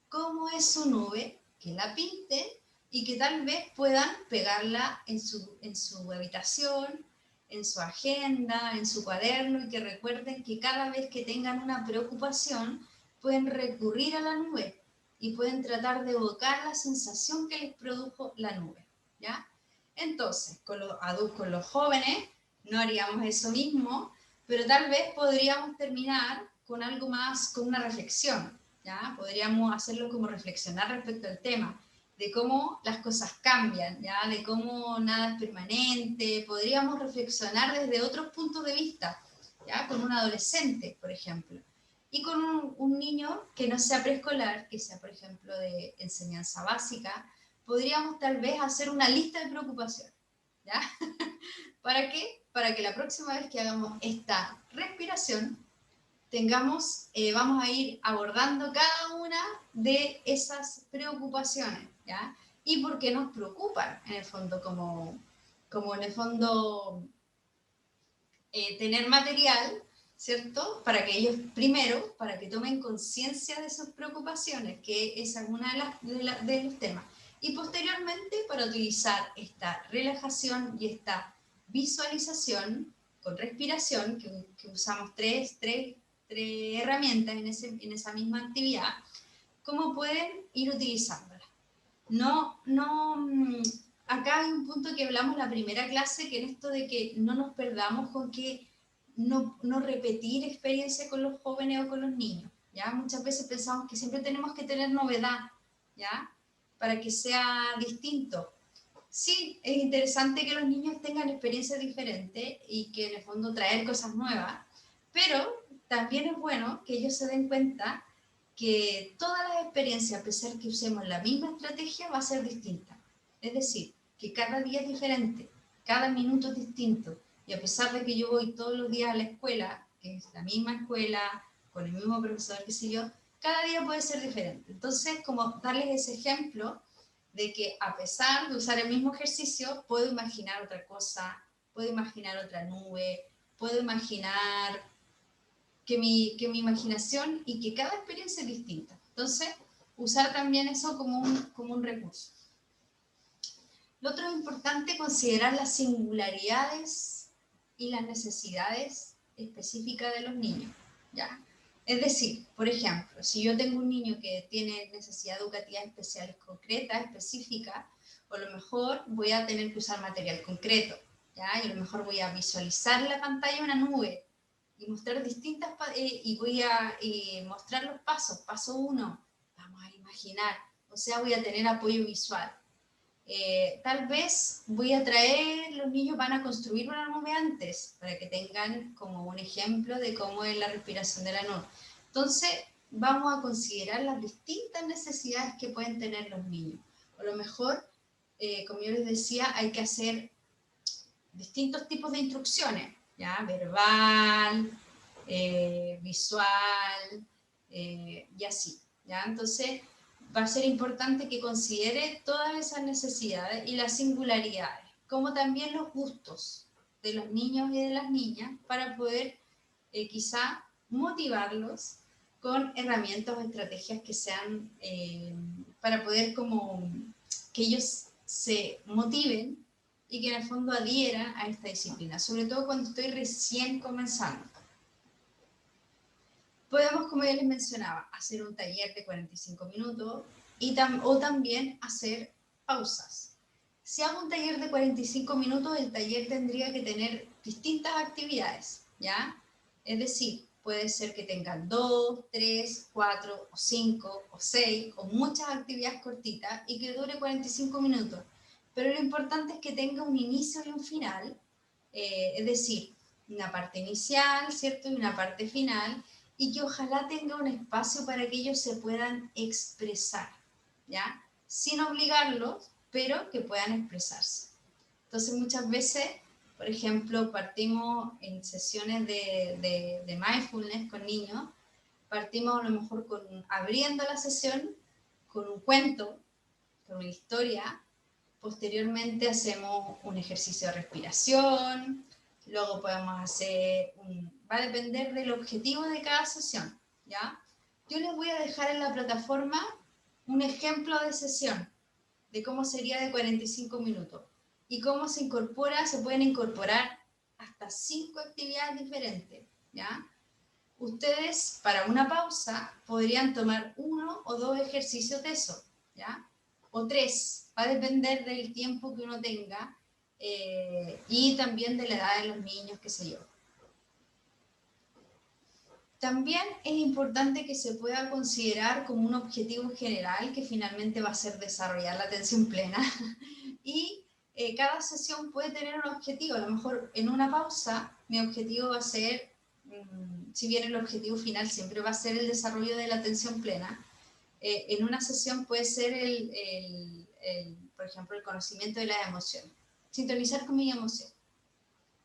[SPEAKER 1] cómo es su nube, que la pinten y que tal vez puedan pegarla en su habitación, en su agenda, en su cuaderno, y que recuerden que cada vez que tengan una preocupación pueden recurrir a la nube y pueden tratar de evocar la sensación que les produjo la nube, ¿ya? Entonces, con los adultos, con los jóvenes, no haríamos eso mismo, pero tal vez podríamos terminar con algo más, con una reflexión, ¿ya? Podríamos hacerlo como reflexionar respecto al tema, de cómo las cosas cambian, ¿ya? De cómo nada es permanente. Podríamos reflexionar desde otros puntos de vista, ¿ya? Con un adolescente, por ejemplo. Y con un niño que no sea preescolar, que sea, por ejemplo, de enseñanza básica, podríamos tal vez hacer una lista de preocupaciones, ¿ya? ¿Para qué? Para que la próxima vez que hagamos esta respiración, vamos a ir abordando cada una de esas preocupaciones, ¿ya? Y por qué nos preocupan, en el fondo, como en el fondo tener material, ¿cierto? Para que ellos, primero, para que tomen conciencia de sus preocupaciones, que esa es una de los temas. Y posteriormente, para utilizar esta relajación y esta visualización con respiración, que usamos tres herramientas en esa misma actividad, cómo pueden ir utilizándolas. Acá hay un punto que hablamos la primera clase, que es esto de que no nos perdamos con que no repetir experiencia con los jóvenes o con los niños, ¿ya? Muchas veces pensamos que siempre tenemos que tener novedad, ¿ya? Para que sea distinto. Sí, es interesante que los niños tengan experiencias diferentes y que en el fondo traer cosas nuevas, pero también es bueno que ellos se den cuenta que todas las experiencias, a pesar que usemos la misma estrategia, va a ser distinta. Es decir, que cada día es diferente, cada minuto es distinto. Y a pesar de que yo voy todos los días a la escuela, que es la misma escuela, con el mismo profesor, qué sé yo, cada día puede ser diferente. Entonces, como darles ese ejemplo de que a pesar de usar el mismo ejercicio, puedo imaginar otra cosa, puedo imaginar otra nube, puedo imaginar que mi imaginación y que cada experiencia es distinta. Entonces, usar también eso como un recurso. Lo otro es importante considerar las singularidades y las necesidades específicas de los niños, ¿ya? Es decir, por ejemplo, si yo tengo un niño que tiene necesidades educativas especiales concretas, específicas, a lo mejor voy a tener que usar material concreto, ¿ya? Y a lo mejor voy a visualizar en la pantalla una nube y mostrar y voy a mostrar los pasos. Paso 1, vamos a imaginar, o sea, voy a tener apoyo visual. Tal vez los niños van a construir una nube antes, para que tengan como un ejemplo de cómo es la respiración de la nube. Entonces, vamos a considerar las distintas necesidades que pueden tener los niños. A lo mejor, como yo les decía, hay que hacer distintos tipos de instrucciones, ¿ya? Verbal, visual, y así, ¿ya? Entonces, va a ser importante que considere todas esas necesidades y las singularidades, como también los gustos de los niños y de las niñas, para poder quizá motivarlos con herramientas o estrategias que sean para poder como que ellos se motiven y que en el fondo adhieran a esta disciplina, sobre todo cuando estoy recién comenzando. Podemos, como ya les mencionaba, hacer un taller de 45 minutos o también hacer pausas. Si hago un taller de 45 minutos, el taller tendría que tener distintas actividades, ¿ya? Es decir, puede ser que tengan 2, 3, 4, o 5, o 6, o muchas actividades cortitas y que dure 45 minutos. Pero lo importante es que tenga un inicio y un final, es decir, una parte inicial, ¿cierto? Y una parte final, y que ojalá tenga un espacio para que ellos se puedan expresar, ¿ya? Sin obligarlos, pero que puedan expresarse. Entonces muchas veces, por ejemplo, partimos en sesiones de mindfulness con niños, partimos a lo mejor abriendo la sesión con un cuento, con una historia, posteriormente hacemos un ejercicio de respiración, luego podemos hacer va a depender del objetivo de cada sesión, ¿ya? Yo les voy a dejar en la plataforma un ejemplo de sesión, de cómo sería de 45 minutos y cómo se pueden incorporar hasta 5 actividades diferentes, ¿ya? Ustedes, para una pausa, podrían tomar 1 o 2 ejercicios de eso, ¿ya? O 3, va a depender del tiempo que uno tenga y también de la edad de los niños, qué sé yo. También es importante que se pueda considerar como un objetivo general que finalmente va a ser desarrollar la atención plena y cada sesión puede tener un objetivo. A lo mejor en una pausa mi objetivo va a ser, si bien el objetivo final siempre va a ser el desarrollo de la atención plena, en una sesión puede ser por ejemplo, el conocimiento de las emociones, sintonizar con mi emoción.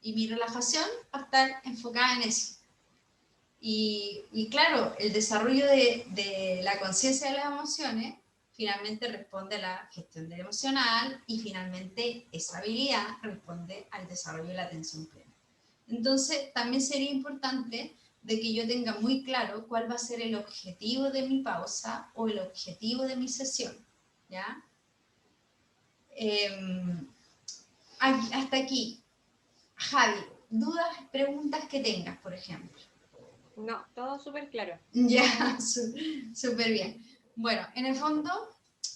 [SPEAKER 1] Y mi relajación va a estar enfocada en eso. Y claro, el desarrollo de la conciencia de las emociones finalmente responde a la gestión del emocional y finalmente esa habilidad responde al desarrollo de la atención plena. Entonces, también sería importante de que yo tenga muy claro cuál va a ser el objetivo de mi pausa o el objetivo de mi sesión, ¿ya? Hasta aquí. Javi, dudas, preguntas que tengas, por ejemplo.
[SPEAKER 2] No, todo súper claro.
[SPEAKER 1] Ya, súper bien. Bueno, en el fondo,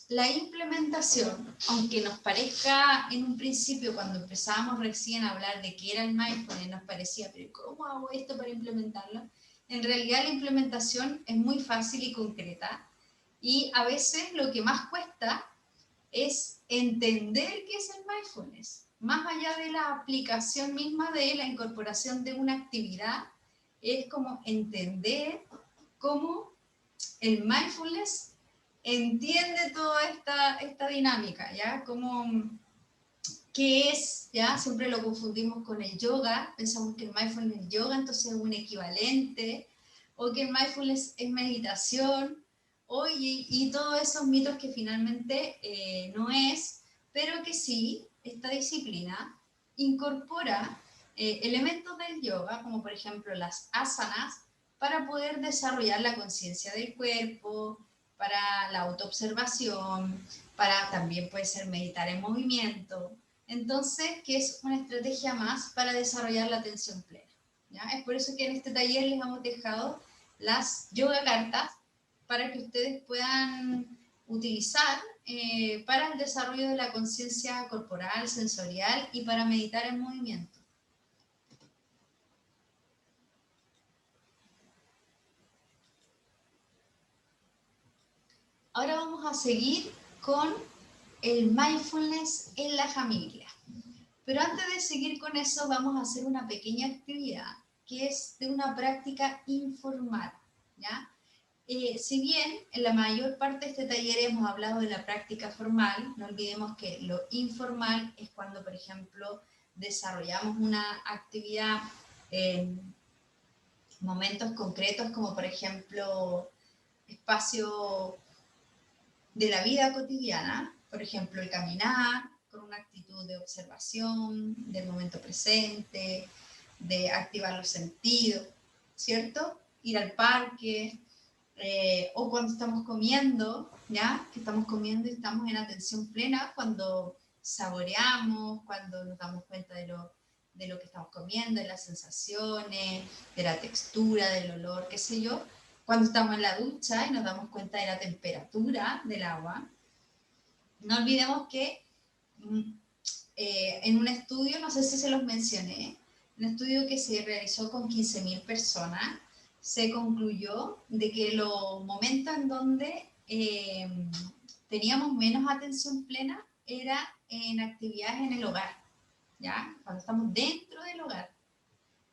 [SPEAKER 1] la implementación, aunque nos parezca en un principio, cuando empezábamos recién a hablar de qué era el mindfulness, nos parecía, pero ¿cómo hago esto para implementarlo? En realidad la implementación es muy fácil y concreta, y a veces lo que más cuesta es entender qué es el mindfulness. Más allá de la aplicación misma de la incorporación de una actividad, es como entender cómo el mindfulness entiende toda esta dinámica, ¿ya? Como, ¿qué es? ¿Ya? Siempre lo confundimos con el yoga, pensamos que el mindfulness es yoga, entonces es un equivalente, o que el mindfulness es meditación, y todos esos mitos que finalmente no es, pero que sí, esta disciplina incorpora elementos del yoga, como por ejemplo las asanas, para poder desarrollar la conciencia del cuerpo, para la autoobservación, para también puede ser meditar en movimiento. Entonces, que es una estrategia más para desarrollar la atención plena, ¿ya? Es por eso que en este taller les hemos dejado las yoga cartas para que ustedes puedan utilizar para el desarrollo de la conciencia corporal, sensorial y para meditar en movimiento. Ahora vamos a seguir con el mindfulness en la familia. Pero antes de seguir con eso, vamos a hacer una pequeña actividad que es de una práctica informal, ¿ya? Si bien en la mayor parte de este taller hemos hablado de la práctica formal, no olvidemos que lo informal es cuando, por ejemplo, desarrollamos una actividad en momentos concretos, como por ejemplo espacio de la vida cotidiana, por ejemplo el caminar, con una actitud de observación del momento presente, de activar los sentidos, ¿cierto? Ir al parque, O cuando estamos comiendo, ¿ya? Que estamos comiendo y estamos en atención plena, cuando saboreamos, cuando nos damos cuenta de lo que estamos comiendo, de las sensaciones, de la textura, del olor, qué sé yo. Cuando estamos en la ducha y nos damos cuenta de la temperatura del agua. No olvidemos que en un estudio, no sé si se los mencioné, un estudio que se realizó con 15.000 personas, se concluyó de que los momentos en donde teníamos menos atención plena era en actividades en el hogar, ¿ya? Cuando estamos dentro del hogar,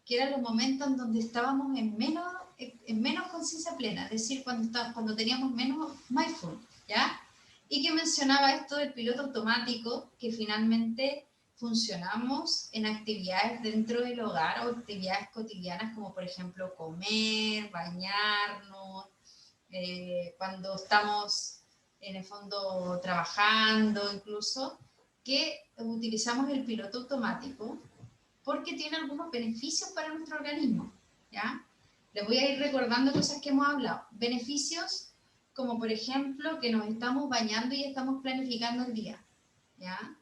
[SPEAKER 1] que eran los momentos en donde estábamos en menos conciencia plena, es decir, cuando teníamos menos mindful, ¿ya? Y que mencionaba esto del piloto automático, que finalmente funcionamos en actividades dentro del hogar o actividades cotidianas como por ejemplo comer, bañarnos, cuando estamos en el fondo trabajando incluso, que utilizamos el piloto automático porque tiene algunos beneficios para nuestro organismo, ¿ya? Les voy a ir recordando cosas que hemos hablado. Beneficios como por ejemplo que nos estamos bañando y estamos planificando el día, ¿ya?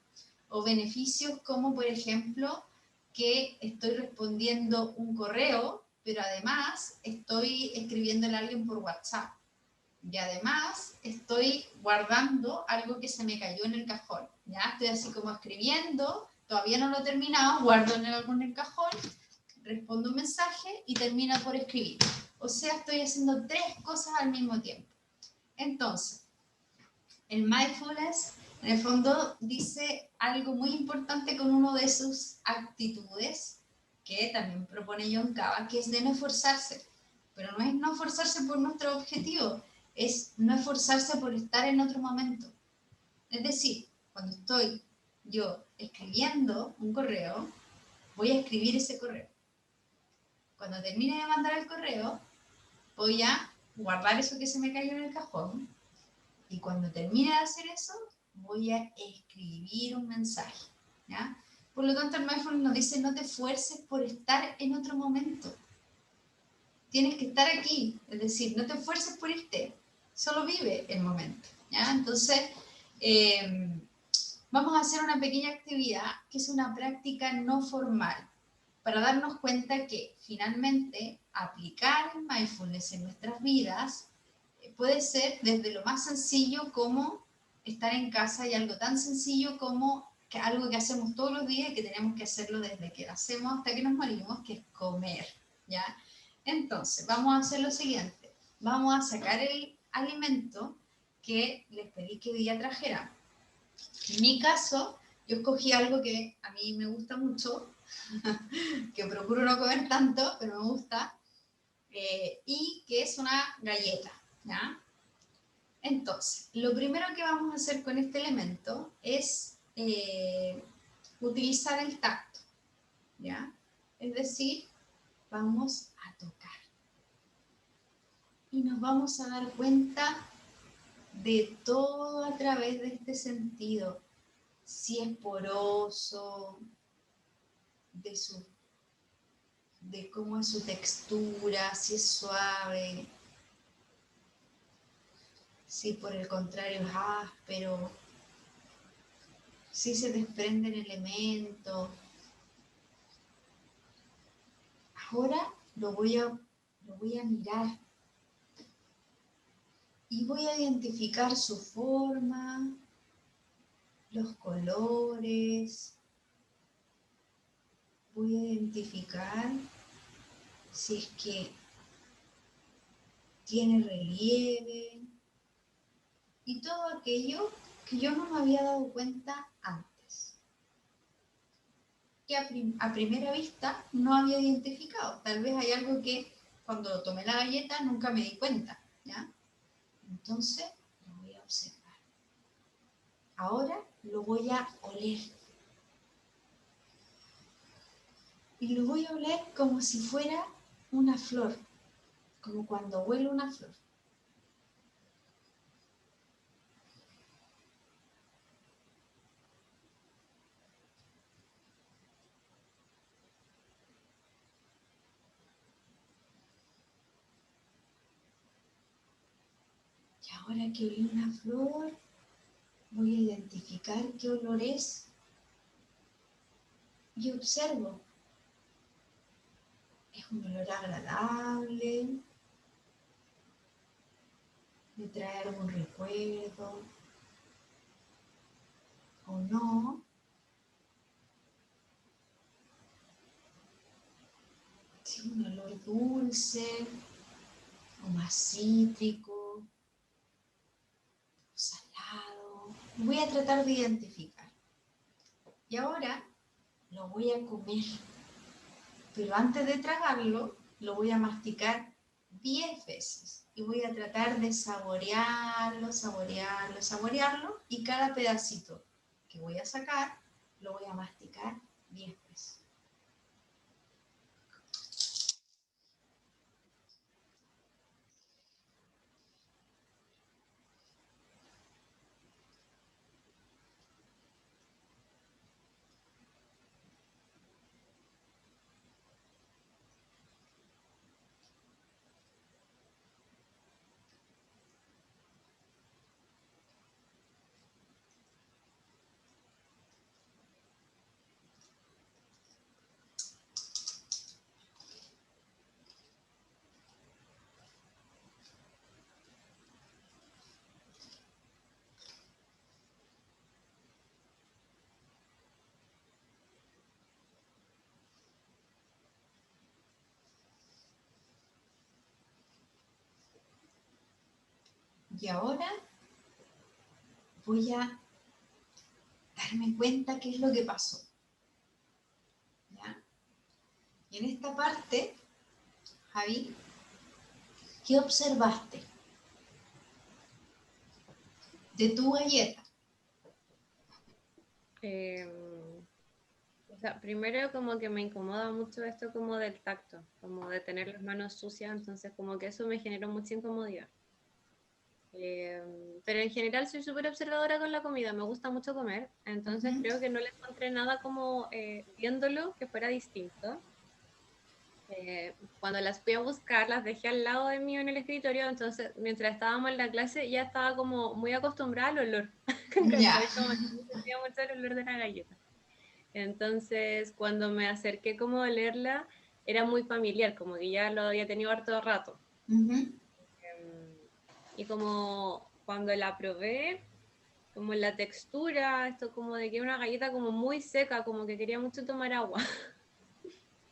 [SPEAKER 1] O beneficios como por ejemplo que estoy respondiendo un correo, pero además estoy escribiéndole a alguien por WhatsApp. Y además estoy guardando algo que se me cayó en el cajón. Ya estoy así como escribiendo, todavía no lo he terminado, guardo algo en el cajón, respondo un mensaje y termino por escribir. O sea, estoy haciendo 3 cosas al mismo tiempo. Entonces, el mindfulness en el fondo dice algo muy importante con una de sus actitudes que también propone John Kabat, que es de no esforzarse. Pero no es no esforzarse por nuestro objetivo, es no esforzarse por estar en otro momento. Es decir, cuando estoy yo escribiendo un correo, voy a escribir ese correo. Cuando termine de mandar el correo, voy a guardar eso que se me cayó en el cajón. Y cuando termine de hacer eso, voy a escribir un mensaje, ¿ya? Por lo tanto, el mindfulness nos dice, no te esfuerces por estar en otro momento. Tienes que estar aquí, es decir, no te esfuerces por irte, solo vive el momento, ¿ya? Entonces, vamos a hacer una pequeña actividad que es una práctica no formal para darnos cuenta que finalmente aplicar el mindfulness en nuestras vidas puede ser desde lo más sencillo como estar en casa y algo tan sencillo como que algo que hacemos todos los días y que tenemos que hacerlo desde que nacemos hasta que nos morimos, que es comer, ¿ya? Entonces, vamos a hacer lo siguiente. Vamos a sacar el alimento que les pedí que hoy día trajeran. En mi caso, yo escogí algo que a mí me gusta mucho, que procuro no comer tanto, pero me gusta, y que es una galleta, ¿ya? Entonces, lo primero que vamos a hacer con este elemento es utilizar el tacto, ¿ya? Es decir, vamos a tocar. Y nos vamos a dar cuenta de todo a través de este sentido. Si es poroso, de cómo es su textura, si es suave, si por el contrario es áspero, si se desprenden elementos. Ahora lo voy a mirar y voy a identificar su forma, los colores, voy a identificar si es que tiene relieve y todo aquello que yo no me había dado cuenta antes, que a primera vista no había identificado. Tal vez hay algo que cuando tomé la galleta nunca me di cuenta, ¿ya? Entonces lo voy a observar. Ahora lo voy a oler. Y lo voy a oler como si fuera una flor, como cuando huele una flor. ahora que olí una flor, voy a identificar qué olor es y observo. Es un olor agradable, me trae algún recuerdo o no. Si es un olor dulce o más cítrico, salado. Voy a tratar de identificar. Y ahora lo voy a comer. Pero antes de tragarlo, lo voy a masticar 10 veces. Y voy a tratar de saborearlo, saborearlo, saborearlo. Y cada pedacito que voy a sacar, lo voy a masticar 10 veces. Y ahora voy a darme cuenta qué es lo que pasó. ¿Ya? Y en esta parte, Javi, ¿qué observaste de tu galleta?
[SPEAKER 2] O sea, primero como que me incomoda mucho esto como del tacto, como de tener las manos sucias, entonces como que eso me generó mucha incomodidad. Pero en general soy súper observadora con la comida, me gusta mucho comer, entonces creo que no le encontré nada como viéndolo que fuera distinto. Cuando las fui a buscar, las dejé al lado de mí en el escritorio, entonces mientras estábamos en la clase ya estaba como muy acostumbrada al olor,
[SPEAKER 1] Ya.
[SPEAKER 2] como que no sentía mucho el olor de la galleta. Entonces cuando me acerqué como a olerla, era muy familiar, como que ya lo había tenido harto rato. Y como cuando la probé, como la textura, esto como de que era una galleta como muy seca, como que quería mucho tomar agua,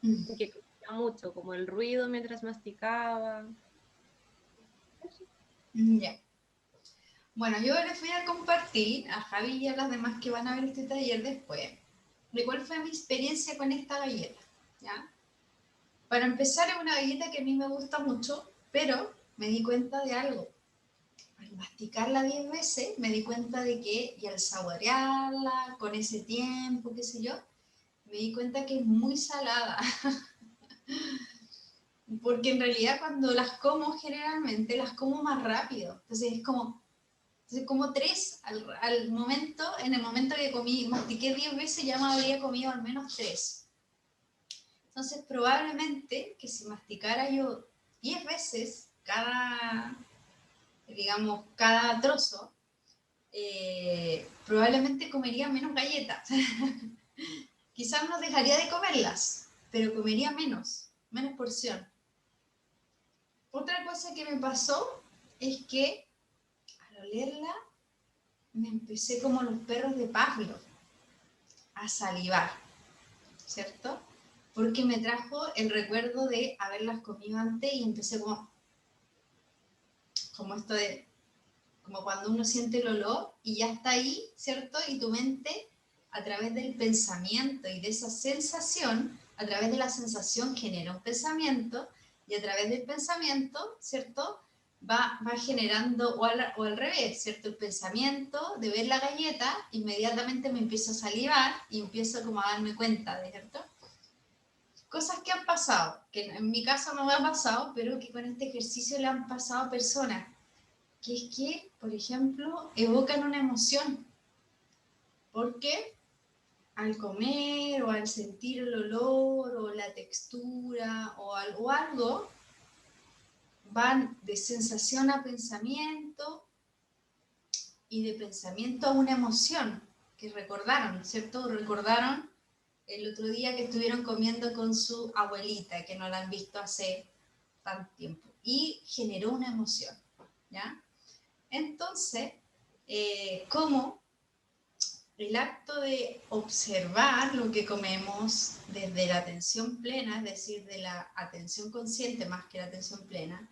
[SPEAKER 2] y que comía mucho, como el ruido mientras masticaba.
[SPEAKER 1] Ya. Bueno, yo les voy a compartir a Javi y a las demás que van a ver este taller después de cuál fue mi experiencia con esta galleta. ¿Ya? Para empezar, es una galleta que a mí me gusta mucho, pero me di cuenta de algo. Al masticarla 10 veces, me di cuenta de que, y al saborearla con ese tiempo, qué sé yo, me di cuenta que es muy salada. Porque en realidad cuando las como, generalmente las como más rápido. Entonces como 3 al momento, en el momento que comí, mastiqué 10 veces, ya me habría comido al menos 3. Entonces probablemente que si masticara yo 10 veces digamos, cada trozo, probablemente comería menos galletas. Quizás no dejaría de comerlas, pero comería menos porción. Otra cosa que me pasó es que al olerla me empecé como los perros de Pavlov a salivar, ¿cierto? Porque me trajo el recuerdo de haberlas comido antes y empecé como esto de, como cuando uno siente el olor y ya está ahí, ¿cierto? Y tu mente, a través del pensamiento y de esa sensación, a través de la sensación genera un pensamiento y a través del pensamiento, ¿cierto? Va generando, o al revés, ¿cierto? El pensamiento de ver la galleta, inmediatamente me empiezo a salivar y empiezo como a darme cuenta, ¿cierto? Cosas que han pasado, que en mi caso no me ha pasado, pero que con este ejercicio le han pasado a personas, que es que, por ejemplo, evocan una emoción, porque al comer o al sentir el olor o la textura o algo van de sensación a pensamiento y de pensamiento a una emoción que recordaron, ¿cierto? Recordaron el otro día que estuvieron comiendo con su abuelita, que no la han visto hace tanto tiempo, y generó una emoción, ¿ya? Entonces, ¿cómo el acto de observar lo que comemos desde la atención plena, es decir, de la atención consciente más que la atención plena,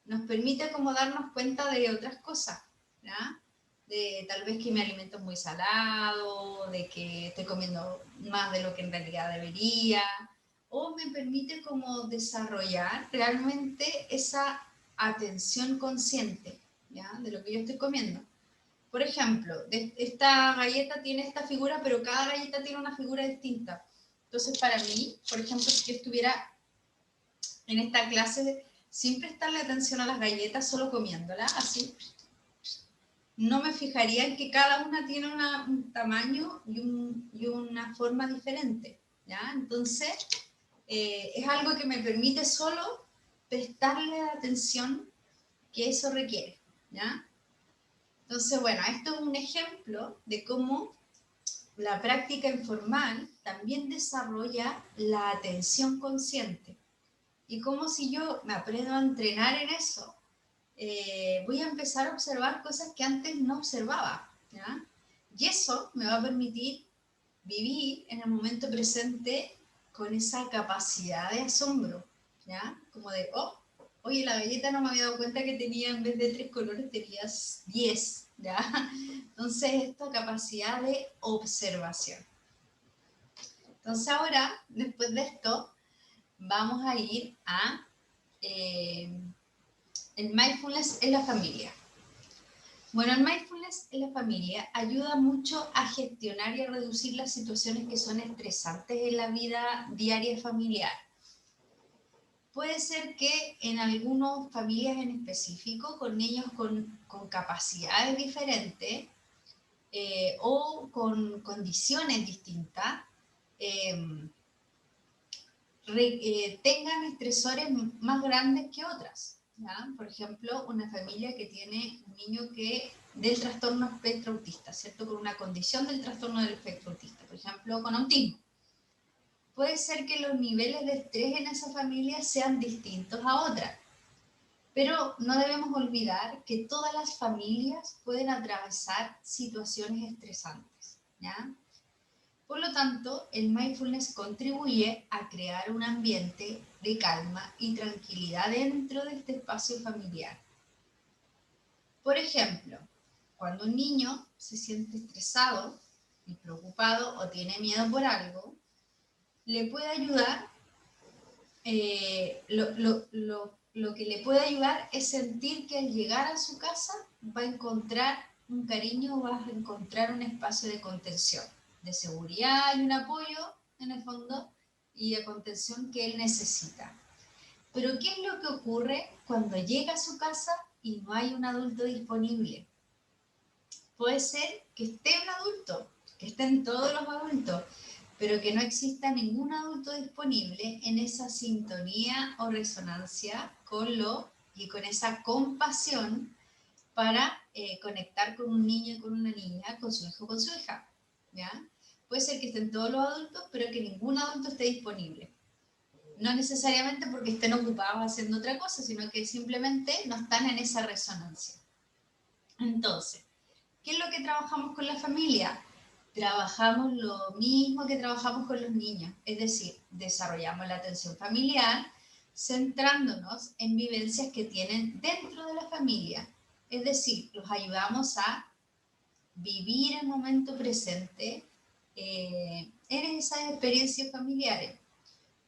[SPEAKER 1] nos permite como darnos cuenta de otras cosas, ¿ya? De tal vez que mi alimento es muy salado, de que estoy comiendo más de lo que en realidad debería, o me permite como desarrollar realmente esa atención consciente, ¿ya? De lo que yo estoy comiendo. Por ejemplo, esta galleta tiene esta figura, pero cada galleta tiene una figura distinta. Entonces, para mí, por ejemplo, si yo estuviera en esta clase sin prestarle atención a las galletas, solo comiéndolas, así, no me fijaría en que cada una tiene un tamaño y una forma diferente, ¿ya? Entonces, es algo que me permite solo prestarle la atención que eso requiere, ¿ya? Entonces, bueno, esto es un ejemplo de cómo la práctica informal también desarrolla la atención consciente. Y como si yo me aprendo a entrenar en eso, voy a empezar a observar cosas que antes no observaba, ¿ya? Y eso me va a permitir vivir en el momento presente con esa capacidad de asombro, ¿ya? Como de, oh, oye, la galleta no me había dado cuenta que tenía, en vez de 3 colores, tenías 10, ¿ya? Entonces, esta capacidad de observación. Entonces, ahora, después de esto, vamos a ir a el mindfulness en la familia. Bueno, el mindfulness en la familia ayuda mucho a gestionar y a reducir las situaciones que son estresantes en la vida diaria familiar. Puede ser que en algunas familias en específico, con niños con capacidades diferentes o con condiciones distintas, tengan estresores más grandes que otras, ¿ya? Por ejemplo, una familia que tiene un niño que del trastorno espectro autista, ¿cierto? Con una condición del trastorno del espectro autista, por ejemplo, con autismo. Puede ser que los niveles de estrés en esa familia sean distintos a otras, pero no debemos olvidar que todas las familias pueden atravesar situaciones estresantes, ¿ya? Por lo tanto, el mindfulness contribuye a crear un ambiente de calma y tranquilidad dentro de este espacio familiar. Por ejemplo, cuando un niño se siente estresado y preocupado o tiene miedo por algo, le puede ayudar, lo que le puede ayudar es sentir que al llegar a su casa va a encontrar un cariño, va a encontrar un espacio de contención, de seguridad y un apoyo en el fondo y de contención que él necesita. Pero ¿qué es lo que ocurre cuando llega a su casa y no hay un adulto disponible? Puede ser que esté un adulto, que estén todos los adultos, pero que no exista ningún adulto disponible en esa sintonía o resonancia con lo y con esa compasión para conectar con un niño y con una niña, con su hijo o con su hija, ¿ya? Puede ser que estén todos los adultos, pero que ningún adulto esté disponible. No necesariamente porque estén ocupados haciendo otra cosa, sino que simplemente no están en esa resonancia. Entonces, ¿qué es lo que trabajamos con la familia? Trabajamos lo mismo que trabajamos con los niños, es decir, desarrollamos la atención familiar centrándonos en vivencias que tienen dentro de la familia, es decir, los ayudamos a vivir el momento presente en esas experiencias familiares,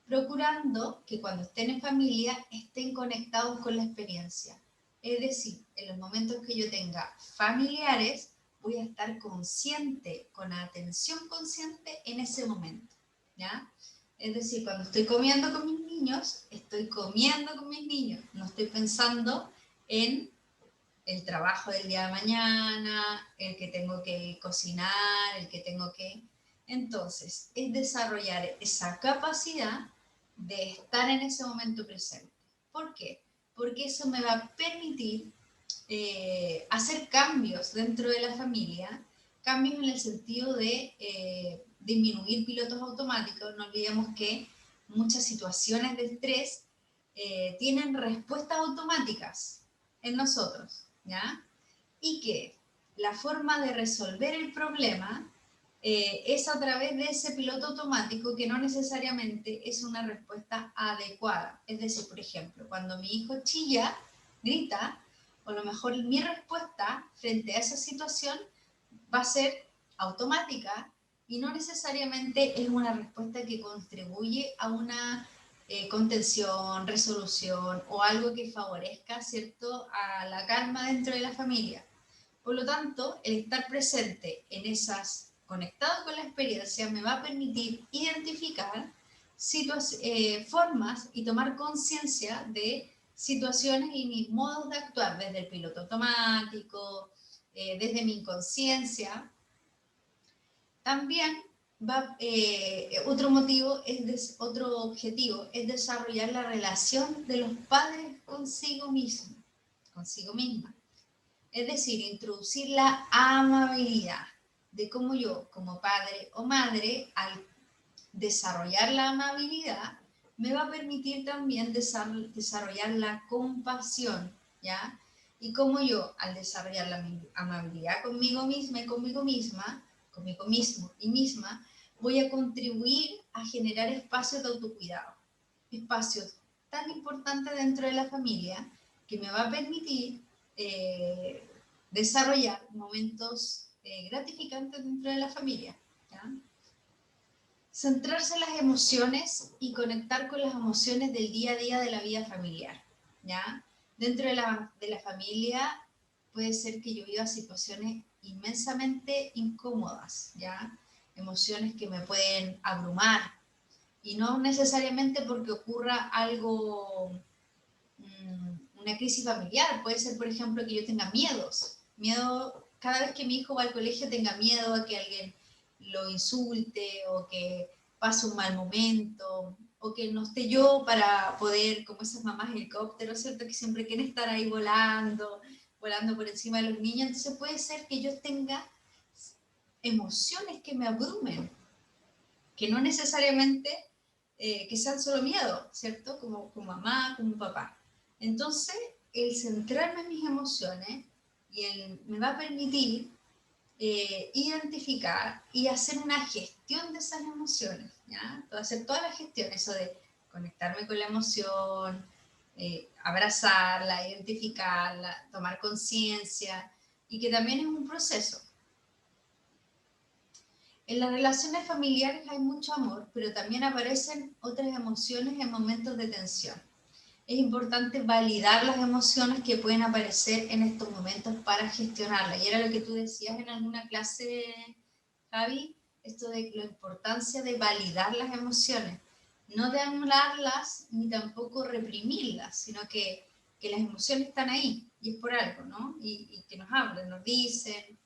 [SPEAKER 1] procurando que cuando estén en familia estén conectados con la experiencia. Es decir, en los momentos que yo tenga familiares, voy a estar consciente, con atención consciente en ese momento, ¿ya? Es decir, cuando estoy comiendo con mis niños, estoy comiendo con mis niños, no estoy pensando en el trabajo del día de mañana, el que tengo que cocinar, el que tengo que... Entonces, es desarrollar esa capacidad de estar en ese momento presente. ¿Por qué? Porque eso me va a permitir hacer cambios dentro de la familia, cambios en el sentido de disminuir pilotos automáticos. No olvidemos que muchas situaciones de estrés tienen respuestas automáticas en nosotros, ¿ya? Y que la forma de resolver el problema es a través de ese piloto automático que no necesariamente es una respuesta adecuada. Es decir, por ejemplo, cuando mi hijo chilla, grita, o a lo mejor mi respuesta frente a esa situación va a ser automática y no necesariamente es una respuesta que contribuye a una contención, resolución o algo que favorezca, ¿cierto?, a la calma dentro de la familia. Por lo tanto, el estar presente en esas, conectado con la experiencia, me va a permitir identificar formas y tomar conciencia de situaciones y mis modos de actuar, desde el piloto automático, desde mi inconsciencia. También otro objetivo es desarrollar la relación de los padres consigo misma. Es decir, introducir la amabilidad, de cómo yo, como padre o madre, al desarrollar la amabilidad, me va a permitir también desarrollar la compasión, ¿ya? Y cómo yo, al desarrollar la amabilidad conmigo misma y conmigo mismo y misma, voy a contribuir a generar espacios de autocuidado, espacios tan importantes dentro de la familia que me va a permitir desarrollar momentos gratificantes dentro de la familia, ¿ya? Centrarse en las emociones y conectar con las emociones del día a día de la vida familiar, ¿ya? Dentro de la familia puede ser que yo viva situaciones inmensamente incómodas, ¿ya? Emociones que me pueden abrumar, y no necesariamente porque ocurra algo, una crisis familiar. Puede ser, por ejemplo, que yo tenga miedo, cada vez que mi hijo va al colegio tenga miedo a que alguien lo insulte o que pase un mal momento o que no esté yo para poder, como esas mamás helicópteros, ¿cierto? Que siempre quieren estar ahí volando por encima de los niños. Entonces puede ser que yo tenga emociones que me abrumen, que no necesariamente que sean solo miedo, ¿cierto? Como mamá, como papá. Entonces, el centrarme en mis emociones me va a permitir identificar y hacer una gestión de esas emociones, ¿ya? Hacer toda la gestión, eso de conectarme con la emoción, abrazarla, identificarla, tomar conciencia, y que también es un proceso. En las relaciones familiares hay mucho amor, pero también aparecen otras emociones en momentos de tensión. Es importante validar las emociones que pueden aparecer en estos momentos para gestionarlas. Y era lo que tú decías en alguna clase, Javi, esto de la importancia de validar las emociones. No de anularlas ni tampoco reprimirlas, sino que las emociones están ahí y es por algo, ¿no? Y que nos hablan, nos dicen,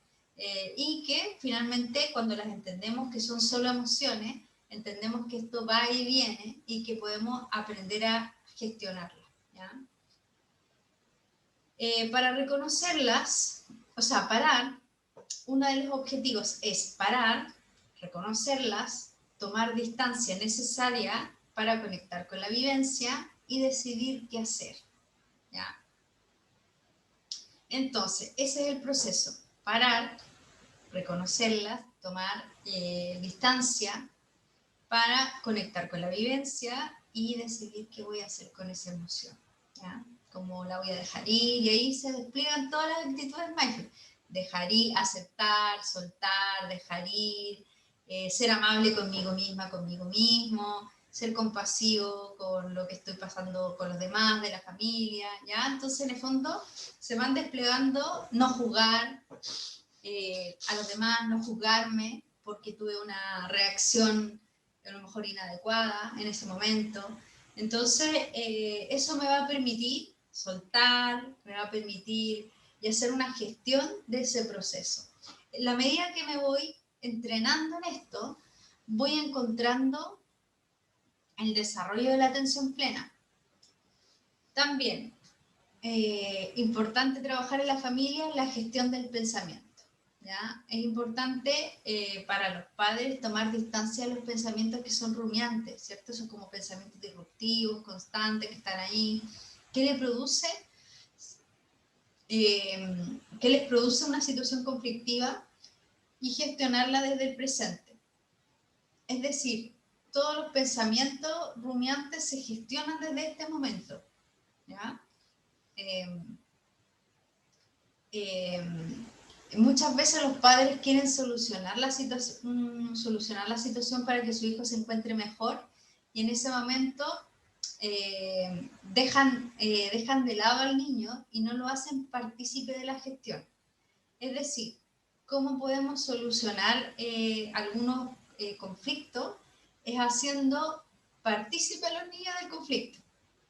[SPEAKER 1] y que finalmente cuando las entendemos que son solo emociones, entendemos que esto va y viene y que podemos aprender a gestionarlas, ¿ya? Para reconocerlas, o sea, parar, uno de los objetivos es parar, reconocerlas, tomar distancia necesaria para conectar con la vivencia y decidir qué hacer, ¿ya? Entonces, ese es el proceso: parar, reconocerlas, tomar distancia para conectar con la vivencia y decidir qué voy a hacer con esa emoción, ¿ya? Cómo la voy a dejar ir, y ahí se despliegan todas las actitudes mindful. Dejar ir, aceptar, soltar, dejar ir, ser amable conmigo misma, conmigo mismo, ser compasivo con lo que estoy pasando con los demás, de la familia, ¿ya? Entonces, en el fondo, se van desplegando no juzgar a los demás, no juzgarme porque tuve una reacción a lo mejor inadecuada en ese momento. Entonces, eso me va a permitir soltar, me va a permitir y hacer una gestión de ese proceso. En la medida que me voy entrenando en esto, voy encontrando el desarrollo de la atención plena. También, importante trabajar en la familia la gestión del pensamiento. ¿Ya? Es importante para los padres tomar distancia de los pensamientos que son rumiantes, ¿cierto? Son como pensamientos disruptivos, constantes, que están ahí. ¿Qué le produce? ¿Qué les produce una situación conflictiva? Y gestionarla desde el presente. Es decir, todos los pensamientos rumiantes se gestionan desde este momento. ¿Ya? Muchas veces los padres quieren solucionar la situación para que su hijo se encuentre mejor y en ese momento dejan de lado al niño y no lo hacen partícipe de la gestión. Es decir, ¿cómo podemos solucionar algunos conflictos? Es haciendo partícipe a los niños del conflicto.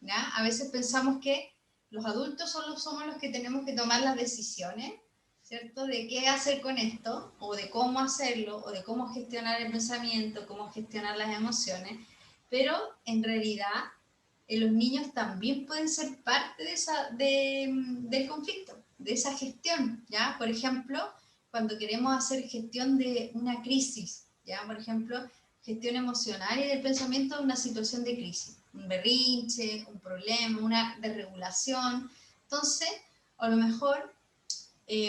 [SPEAKER 1] ¿Ya? A veces pensamos que los adultos solo somos los que tenemos que tomar las decisiones, ¿cierto? De qué hacer con esto, o de cómo hacerlo, o de cómo gestionar el pensamiento, cómo gestionar las emociones, pero en realidad los niños también pueden ser parte del conflicto, de esa gestión, ¿ya? Por ejemplo, cuando queremos hacer gestión de una crisis, ¿ya? Por ejemplo, gestión emocional y del pensamiento de una situación de crisis, un berrinche, un problema, una desregulación. Entonces, a lo mejor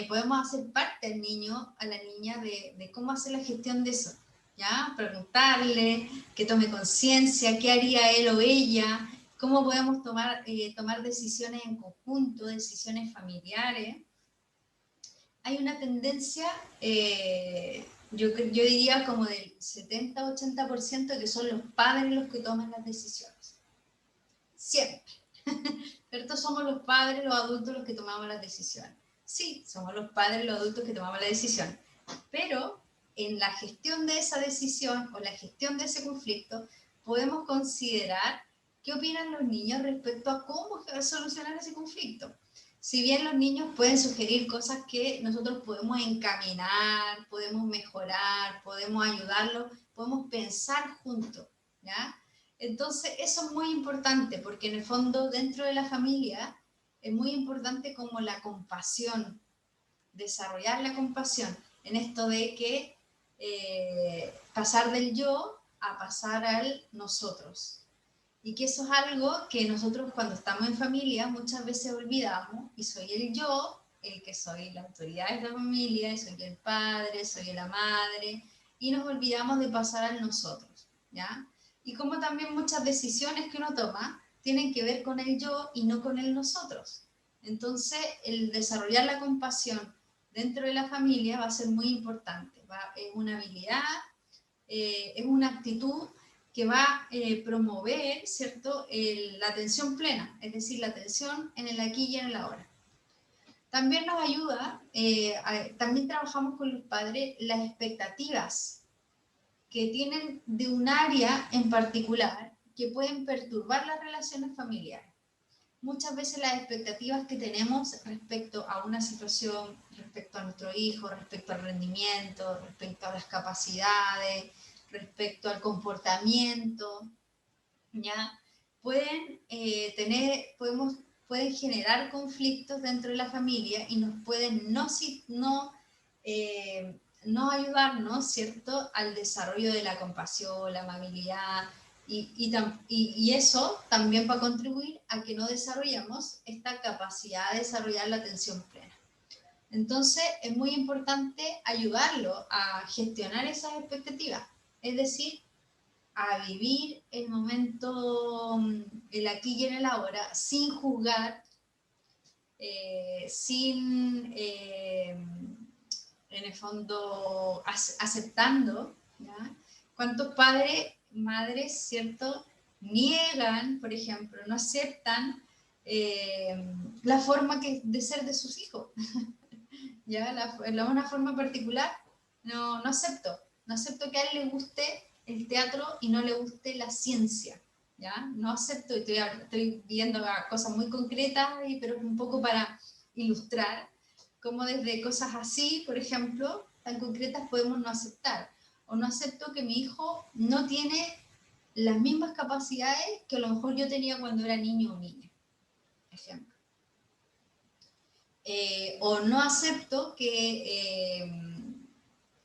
[SPEAKER 1] podemos hacer parte al niño, a la niña, de cómo hacer la gestión de eso, ¿ya? Preguntarle, que tome conciencia, qué haría él o ella, cómo podemos tomar decisiones en conjunto, decisiones familiares. Hay una tendencia, yo diría como del 70-80% que son los padres los que toman las decisiones. Siempre. ¿Cierto? Somos los padres, los adultos los que tomamos las decisiones. Sí, somos los padres, los adultos que tomamos la decisión. Pero en la gestión de esa decisión o la gestión de ese conflicto, podemos considerar qué opinan los niños respecto a cómo solucionar ese conflicto. Si bien los niños pueden sugerir cosas que nosotros podemos encaminar, podemos mejorar, podemos ayudarlos, podemos pensar juntos, ¿ya? Entonces, eso es muy importante porque en el fondo dentro de la familia es muy importante como la compasión, desarrollar la compasión en esto de que pasar del yo a pasar al nosotros. Y que eso es algo que nosotros cuando estamos en familia muchas veces olvidamos y soy el yo, el que soy la autoridad de la familia, soy el padre, soy la madre y nos olvidamos de pasar al nosotros, ¿ya? Y como también muchas decisiones que uno toma tienen que ver con el yo y no con el nosotros. Entonces, el desarrollar la compasión dentro de la familia va a ser muy importante. Es una habilidad, es una actitud que va a promover, ¿cierto?, la atención plena, es decir, la atención en el aquí y en el ahora. También nos ayuda, también trabajamos con los padres las expectativas que tienen de un área en particular que pueden perturbar las relaciones familiares. Muchas veces las expectativas que tenemos respecto a una situación, respecto a nuestro hijo, respecto al rendimiento, respecto a las capacidades, respecto al comportamiento, ¿ya? Pueden pueden generar conflictos dentro de la familia y nos pueden no ayudarnos, ¿cierto?, al desarrollo de la compasión, la amabilidad, y eso también va a contribuir a que no desarrollamos esta capacidad de desarrollar la atención plena. Entonces, es muy importante ayudarlo a gestionar esas expectativas, es decir, a vivir el momento, el aquí y en el ahora, sin juzgar, en el fondo, aceptando, ¿ya? ¿Cuántos padres, madres, cierto, niegan, por ejemplo, no aceptan la forma de ser de sus hijos? ¿Ya? Una forma particular, no acepto que a él le guste el teatro y no le guste la ciencia, ¿ya? No acepto, estoy viendo cosas muy concretas, pero un poco para ilustrar cómo desde cosas así, por ejemplo, tan concretas podemos no aceptar. O no acepto que mi hijo no tiene las mismas capacidades que a lo mejor yo tenía cuando era niño o niña, ejemplo. o no acepto que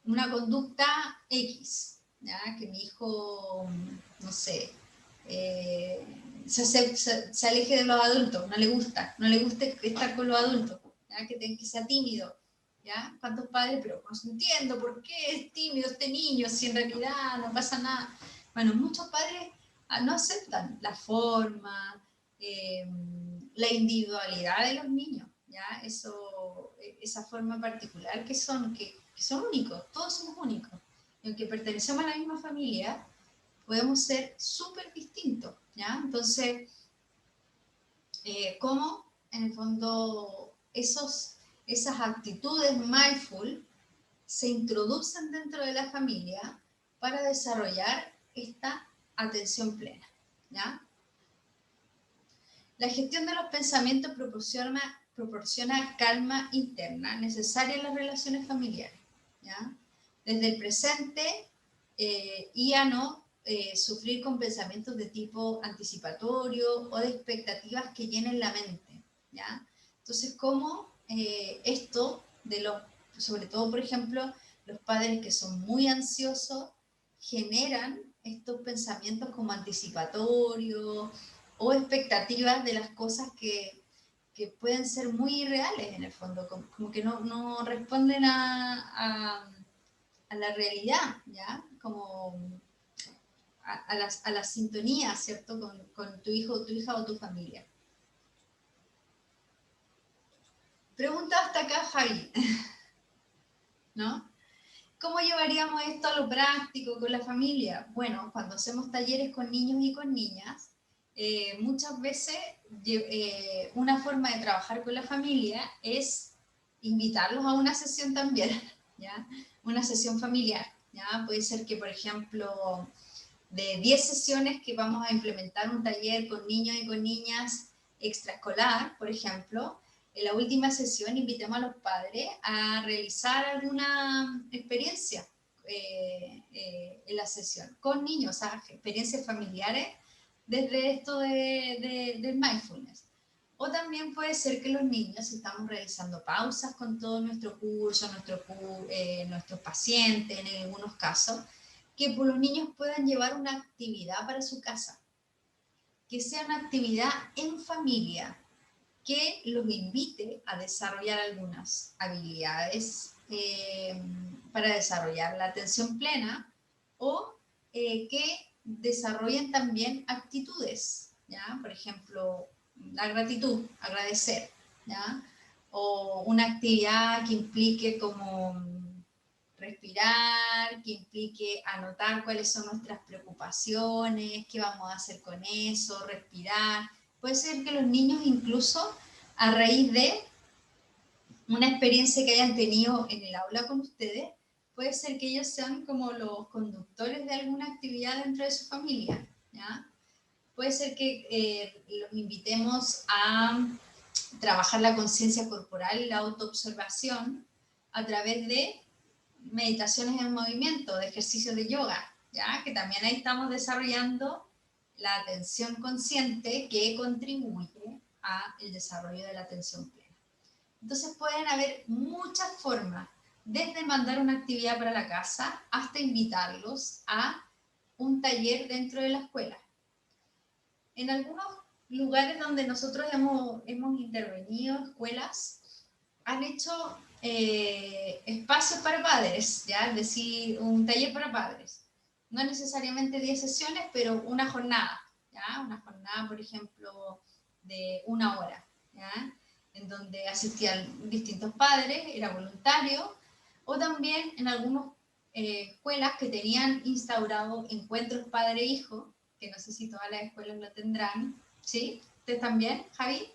[SPEAKER 1] una conducta X, ¿ya? Que mi hijo, no sé, se aleje de los adultos, no le gusta estar con los adultos, ¿ya? Que sea tímido, ¿ya? ¿Cuántos padres? Pero no entiendo por qué es tímido este niño, si en realidad no pasa nada. Bueno, muchos padres no aceptan la forma, la individualidad de los niños, ¿ya? Esa forma particular que son únicos, todos somos únicos. Y aunque pertenecemos a la misma familia, podemos ser súper distintos, ¿ya? Entonces, ¿cómo en el fondo esas actitudes mindful se introducen dentro de la familia para desarrollar esta atención plena, ¿ya? La gestión de los pensamientos proporciona calma interna necesaria en las relaciones familiares, ¿ya? Desde el presente y a no sufrir con pensamientos de tipo anticipatorio o de expectativas que llenen la mente, ¿ya? Entonces, ¿cómo esto sobre todo, por ejemplo, los padres que son muy ansiosos generan estos pensamientos como anticipatorios o expectativas de las cosas que pueden ser muy irreales en el fondo, como que no responden a la realidad, ¿ya? Como a la sintonía, ¿cierto? Con tu hijo o tu hija o tu familia. Pregunta hasta acá, Javi, ¿no? ¿Cómo llevaríamos esto a lo práctico con la familia? Bueno, cuando hacemos talleres con niños y con niñas, muchas veces una forma de trabajar con la familia es invitarlos a una sesión también, ¿ya? Una sesión familiar, ¿ya? Puede ser que, por ejemplo, de 10 sesiones que vamos a implementar un taller con niños y con niñas extraescolar, por ejemplo, en la última sesión invitemos a los padres a realizar alguna experiencia en la sesión con niños, o sea, experiencias familiares desde esto del mindfulness. O también puede ser que los niños, si estamos realizando pausas con todo nuestro curso, nuestros pacientes en algunos casos, que por los niños puedan llevar una actividad para su casa, que sea una actividad en familia, que los invite a desarrollar algunas habilidades para desarrollar la atención plena o que desarrollen también actitudes, ¿ya? Por ejemplo, la gratitud, agradecer, ¿ya? O una actividad que implique como respirar, que implique anotar cuáles son nuestras preocupaciones, qué vamos a hacer con eso, respirar. Puede ser que los niños incluso a raíz de una experiencia que hayan tenido en el aula con ustedes, puede ser que ellos sean como los conductores de alguna actividad dentro de su familia, ¿ya? Puede ser que los invitemos a trabajar la conciencia corporal y la autoobservación a través de meditaciones en movimiento, de ejercicios de yoga, ¿ya? Que también ahí estamos desarrollando la atención consciente que contribuye al desarrollo de la atención plena. Entonces pueden haber muchas formas, desde mandar una actividad para la casa hasta invitarlos a un taller dentro de la escuela. En algunos lugares donde nosotros hemos intervenido, escuelas, han hecho espacios para padres, ¿ya? Es decir, un taller para padres. No necesariamente 10 sesiones, pero una jornada, ¿ya? Una jornada, por ejemplo, de 1 hora, ¿ya? En donde asistían distintos padres, era voluntario, o también en algunas escuelas que tenían instaurado encuentros padre-hijo, que no sé si todas las escuelas lo tendrán, ¿sí? ¿Ustedes también, Javi?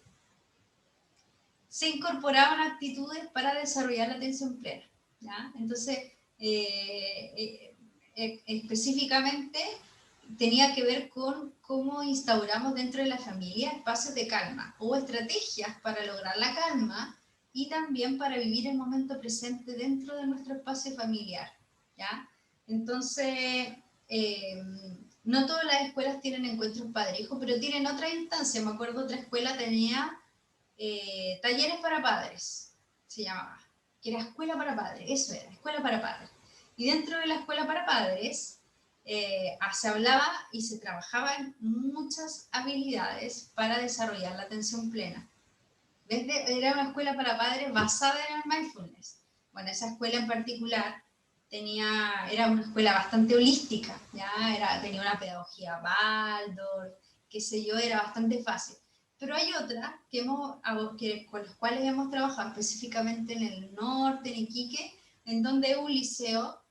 [SPEAKER 1] Se incorporaban actitudes para desarrollar la atención plena, ¿ya? Entonces, específicamente tenía que ver con cómo instauramos dentro de la familia espacios de calma o estrategias para lograr la calma y también para vivir el momento presente dentro de nuestro espacio familiar, ¿ya? Entonces, no todas las escuelas tienen encuentros padre-hijo, pero tienen otra instancia. Me acuerdo otra escuela tenía talleres para padres, se llamaba, que era escuela para padres, eso era, escuela para padres. Y dentro de la escuela para padres se hablaba y se trabajaban muchas habilidades para desarrollar la atención plena. Era una escuela para padres basada en el mindfulness. Bueno, esa escuela en particular era una escuela bastante holística, ¿ya? Tenía una pedagogía Waldorf, qué sé yo, era bastante fácil. Pero hay otras con las cuales hemos trabajado específicamente en el norte, en Iquique, en donde es un liceo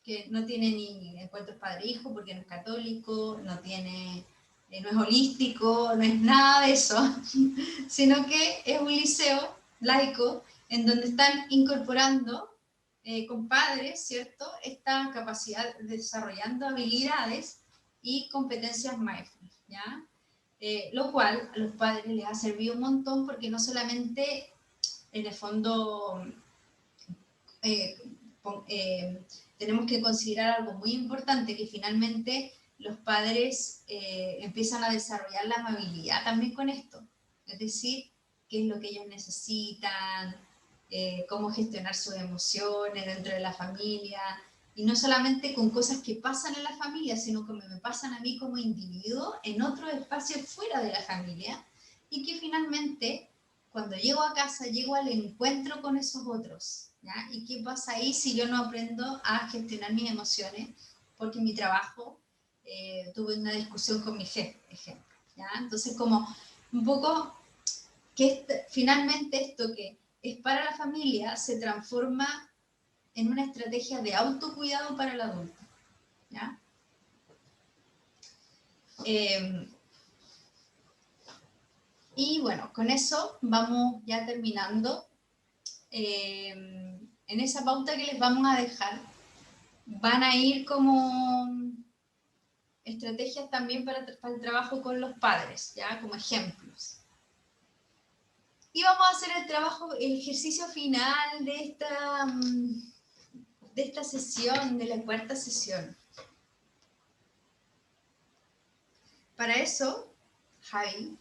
[SPEAKER 1] que no tiene ni encuentros padre-hijo porque no es católico, no es holístico, no es nada de eso, sino que es un liceo laico en donde están incorporando con padres, ¿cierto?, esta capacidad, desarrollando habilidades y competencias mindfulness, ¿ya? Lo cual a los padres les ha servido un montón porque no solamente, en el fondo, eh, tenemos que considerar algo muy importante, que finalmente los padres empiezan a desarrollar la amabilidad también con esto, es decir, qué es lo que ellos necesitan, cómo gestionar sus emociones dentro de la familia, y no solamente con cosas que pasan en la familia, sino que me pasan a mí como individuo en otros espacios fuera de la familia, y que finalmente, cuando llego a casa, llego al encuentro con esos otros, ¿ya? ¿Y qué pasa ahí si yo no aprendo a gestionar mis emociones? Porque en mi trabajo tuve una discusión con mi jefe, ejemplo, ¿ya? Entonces, como un poco que finalmente esto que es para la familia se transforma en una estrategia de autocuidado para el adulto, ¿ya? Y bueno, con eso vamos ya terminando. En esa pauta que les vamos a dejar van a ir como estrategias también para el trabajo con los padres, ¿ya? Como ejemplos. Y vamos a hacer el ejercicio final de esta sesión, de la cuarta sesión. Para eso, Javi,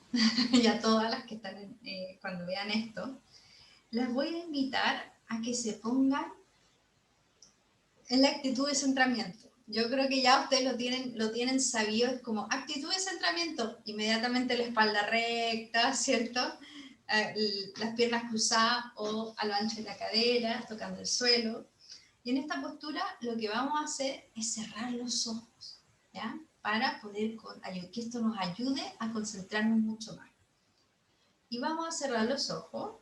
[SPEAKER 1] y a todas las que están cuando vean esto, las voy a invitar a que se pongan en la actitud de centramiento. Yo creo que ya ustedes lo tienen sabido, es como actitud de centramiento, inmediatamente la espalda recta, ¿cierto? Las piernas cruzadas o a lo ancho de la cadera, tocando el suelo. Y en esta postura lo que vamos a hacer es cerrar los ojos, ¿ya? Para poder que esto nos ayude a concentrarnos mucho más. Y vamos a cerrar los ojos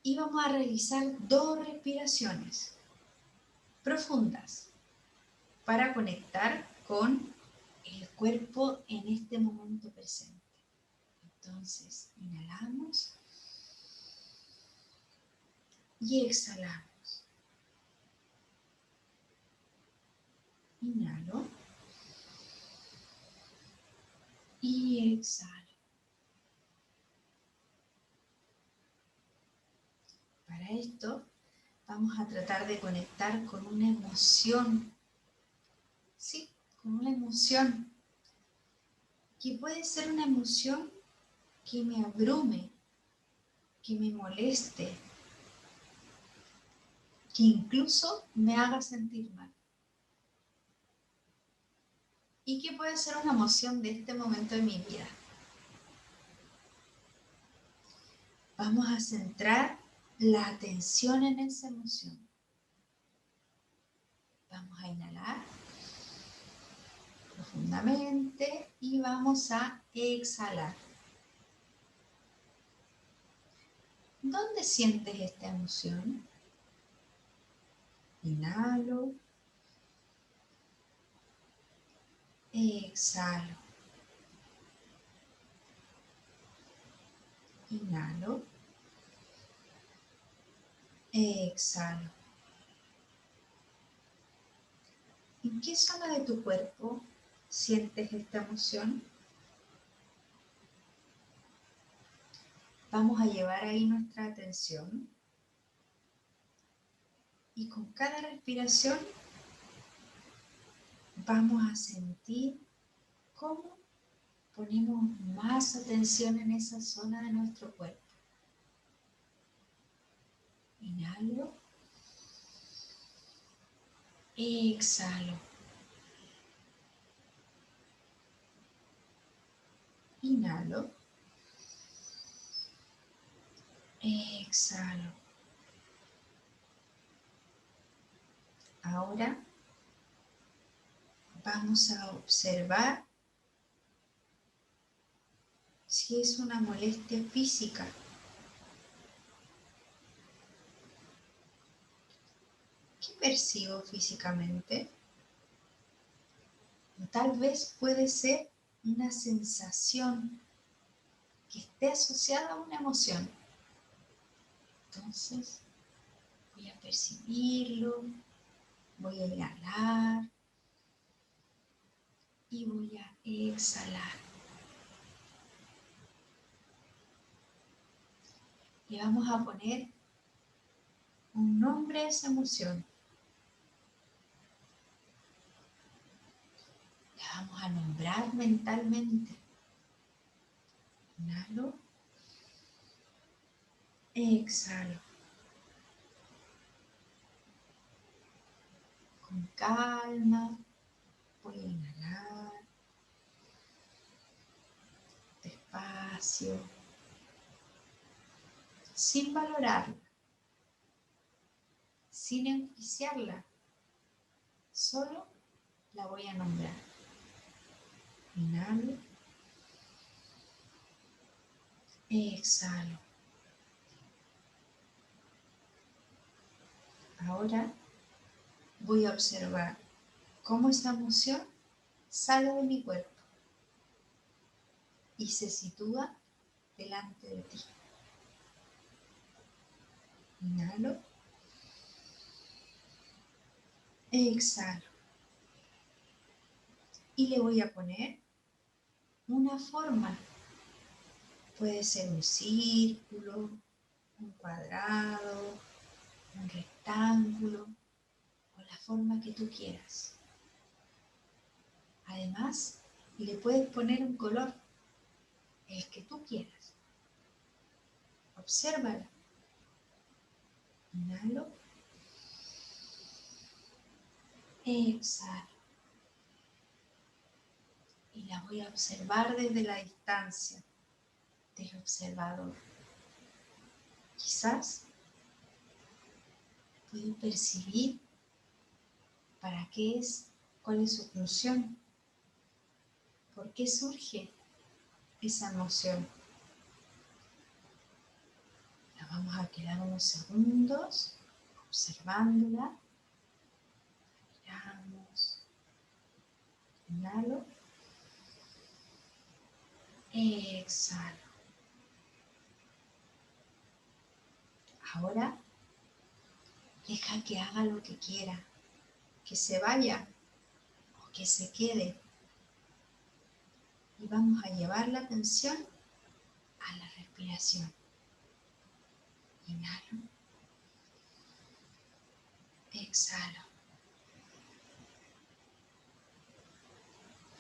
[SPEAKER 1] y vamos a realizar 2 respiraciones profundas para conectar con el cuerpo en este momento presente. Entonces, inhalamos y exhalamos. Inhalo y exhalo. Para esto, vamos a tratar de conectar con una emoción. Sí, con una emoción. Que puede ser una emoción que me abrume, que me moleste, que incluso me haga sentir mal. Y que puede ser una emoción de este momento de mi vida. Vamos a centrar la atención en esa emoción. Vamos a inhalar profundamente y vamos a exhalar. ¿Dónde sientes esta emoción? Inhalo. Exhalo. Inhalo. Exhalo. ¿En qué zona de tu cuerpo sientes esta emoción? Vamos a llevar ahí nuestra atención y con cada respiración vamos a sentir cómo ponemos más atención en esa zona de nuestro cuerpo. Inhalo. Exhalo. Inhalo. Exhalo. Ahora vamos a observar si es una molestia física. ¿Qué percibo físicamente? O tal vez puede ser una sensación que esté asociada a una emoción. Entonces, voy a percibirlo, voy a inhalar y voy a exhalar. Le vamos a poner un nombre a esa emoción. La vamos a nombrar mentalmente. Inhalo. Exhalo. Con calma voy a inhalar. Despacio. Sin valorarla. Sin enjuiciarla. Solo la voy a nombrar. Inhalo. Exhalo. Ahora voy a observar cómo esa emoción sale de mi cuerpo y se sitúa delante de ti. Inhalo. Exhalo. Y le voy a poner una forma. Puede ser un círculo, un cuadrado, un rectángulo o la forma que tú quieras. Además, le puedes poner un color, el que tú quieras. Obsérvala. Inhalo. Exhalo. Y la voy a observar desde la distancia del observador. Quizás puedo percibir para qué es, cuál es su función, por qué surge esa emoción. La vamos a quedar unos segundos observándola. Miramos. Inhalo. Exhalo. Ahora deja que haga lo que quiera, que se vaya o que se quede. Y vamos a llevar la atención a la respiración. Inhalo. Exhalo.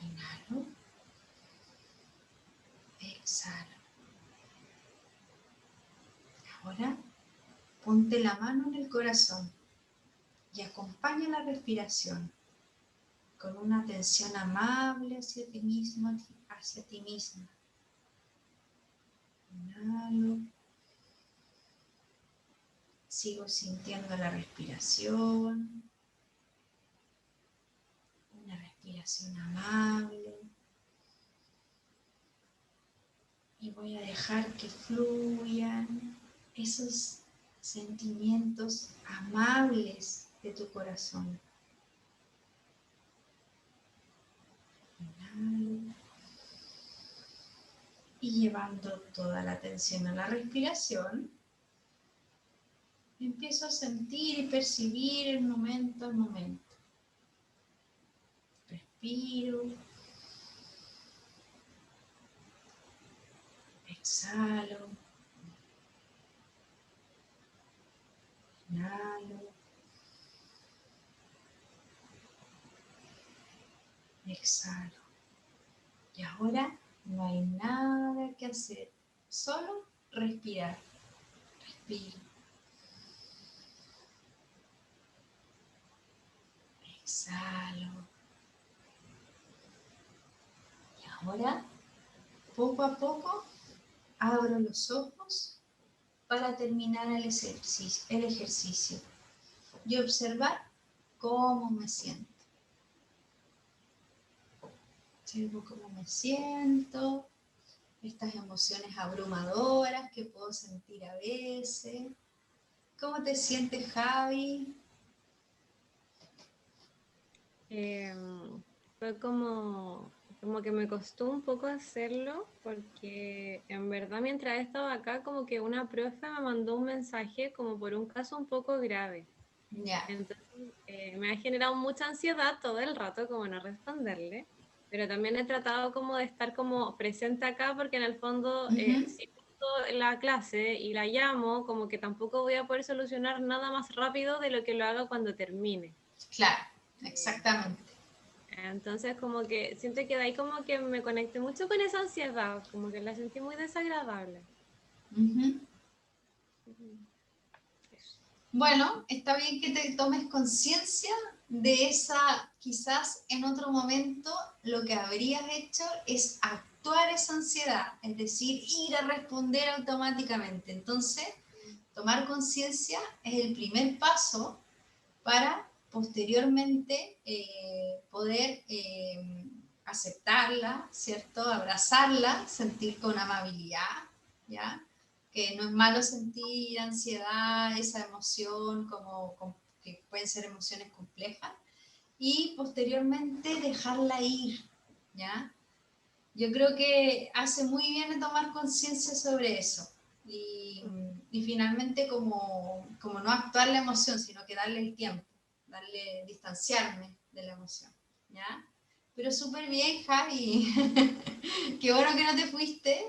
[SPEAKER 1] Inhalo. Exhalo. Ahora ponte la mano en el corazón y acompaña la respiración con una atención amable hacia ti mismo, hacia ti misma. Inhalo. Sigo sintiendo la respiración. Una respiración amable. Y voy a dejar que fluyan esos sentimientos amables de tu corazón. Inhalo. Y llevando toda la atención a la respiración, empiezo a sentir y percibir el momento al momento. Respiro. Exhalo. Inhalo. Exhalo. Y ahora No hay nada que hacer, solo respirar. Respira. Exhalo. Y ahora, poco a poco, abro los ojos para terminar el ejercicio y observar cómo me siento. Observo cómo me siento, estas emociones abrumadoras que puedo sentir a veces. ¿Cómo te sientes, Javi?
[SPEAKER 2] Fue como que me costó un poco hacerlo porque en verdad mientras estaba acá como que una profe me mandó un mensaje como por un caso un poco grave.
[SPEAKER 1] Ya.
[SPEAKER 2] Entonces me ha generado mucha ansiedad todo el rato como no responderle, pero también he tratado como de estar como presente acá porque en el fondo si justo la clase y la llamo como que tampoco voy a poder solucionar nada más rápido de lo que lo haga cuando termine.
[SPEAKER 1] Claro,
[SPEAKER 2] Eh,
[SPEAKER 1] exactamente.
[SPEAKER 2] entonces como que siento que de ahí como que me conecté mucho con esa ansiedad, como que la sentí muy desagradable.
[SPEAKER 1] Uh-huh.
[SPEAKER 2] Eso.
[SPEAKER 1] Bueno, está bien que te tomes conciencia de esa, quizás en otro momento lo que habrías hecho es actuar esa ansiedad, es decir, ir a responder automáticamente. Entonces, tomar conciencia es el primer paso para posteriormente poder aceptarla, ¿cierto? Abrazarla, sentir con amabilidad, ¿ya? Que no es malo sentir ansiedad, esa emoción, que pueden ser emociones complejas, y posteriormente dejarla ir, ¿ya? Yo creo que hace muy bien en tomar conciencia sobre eso. Y finalmente como no actuar la emoción, sino que darle el tiempo, distanciarme de la emoción, ¿ya? Pero súper bien, Javi. Qué bueno que no te fuiste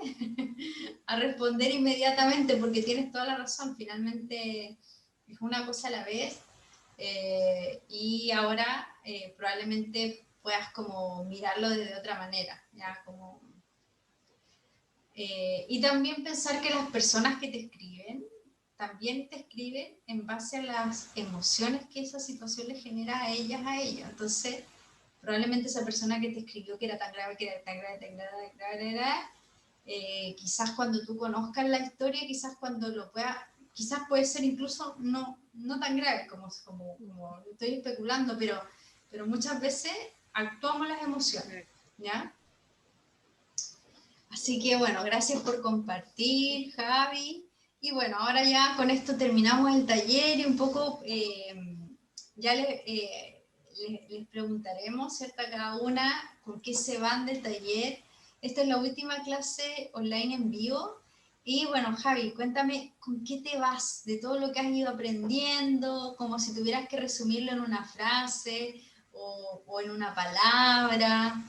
[SPEAKER 1] a responder inmediatamente, porque tienes toda la razón. Finalmente es una cosa a la vez. Y ahora probablemente puedas como mirarlo de otra manera, ¿ya? Y también pensar que las personas que te escriben, también te escriben en base a las emociones que esa situación les genera a ellas, a ellos. Entonces, probablemente esa persona que te escribió que era tan grave, que era tan grave, tan grave, tan grave, era, quizás cuando tú conozcas la historia, quizás cuando lo puedas, quizás puede ser incluso no tan grave como estoy especulando, pero muchas veces actuamos las emociones, ¿ya? Así que bueno, gracias por compartir, Javi. Y bueno, ahora ya con esto terminamos el taller y un poco ya les preguntaremos, ¿cierto? A cada una con qué se van del taller. Esta es la última clase online en vivo. Y bueno, Javi, cuéntame con qué te vas de todo lo que has ido aprendiendo, como si tuvieras que resumirlo en una frase o en una palabra.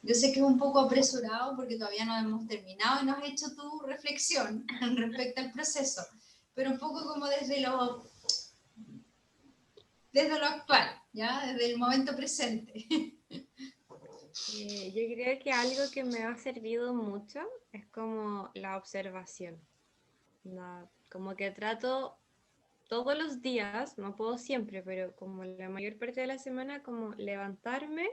[SPEAKER 1] Yo sé que es un poco apresurado porque todavía no hemos terminado y no has hecho tu reflexión respecto al proceso, pero un poco como desde lo actual, ¿ya? Desde el momento presente.
[SPEAKER 2] Yo creo que algo que me ha servido mucho es como la observación. Como que trato todos los días, no puedo siempre, pero como la mayor parte de la semana, como levantarme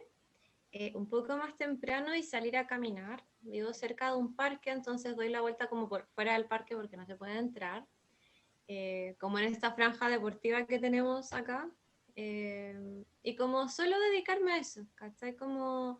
[SPEAKER 2] un poco más temprano y salir a caminar. Vivo cerca de un parque, entonces doy la vuelta como por fuera del parque porque no se puede entrar, como en esta franja deportiva que tenemos acá. Y como solo dedicarme a eso, ¿cachai? Como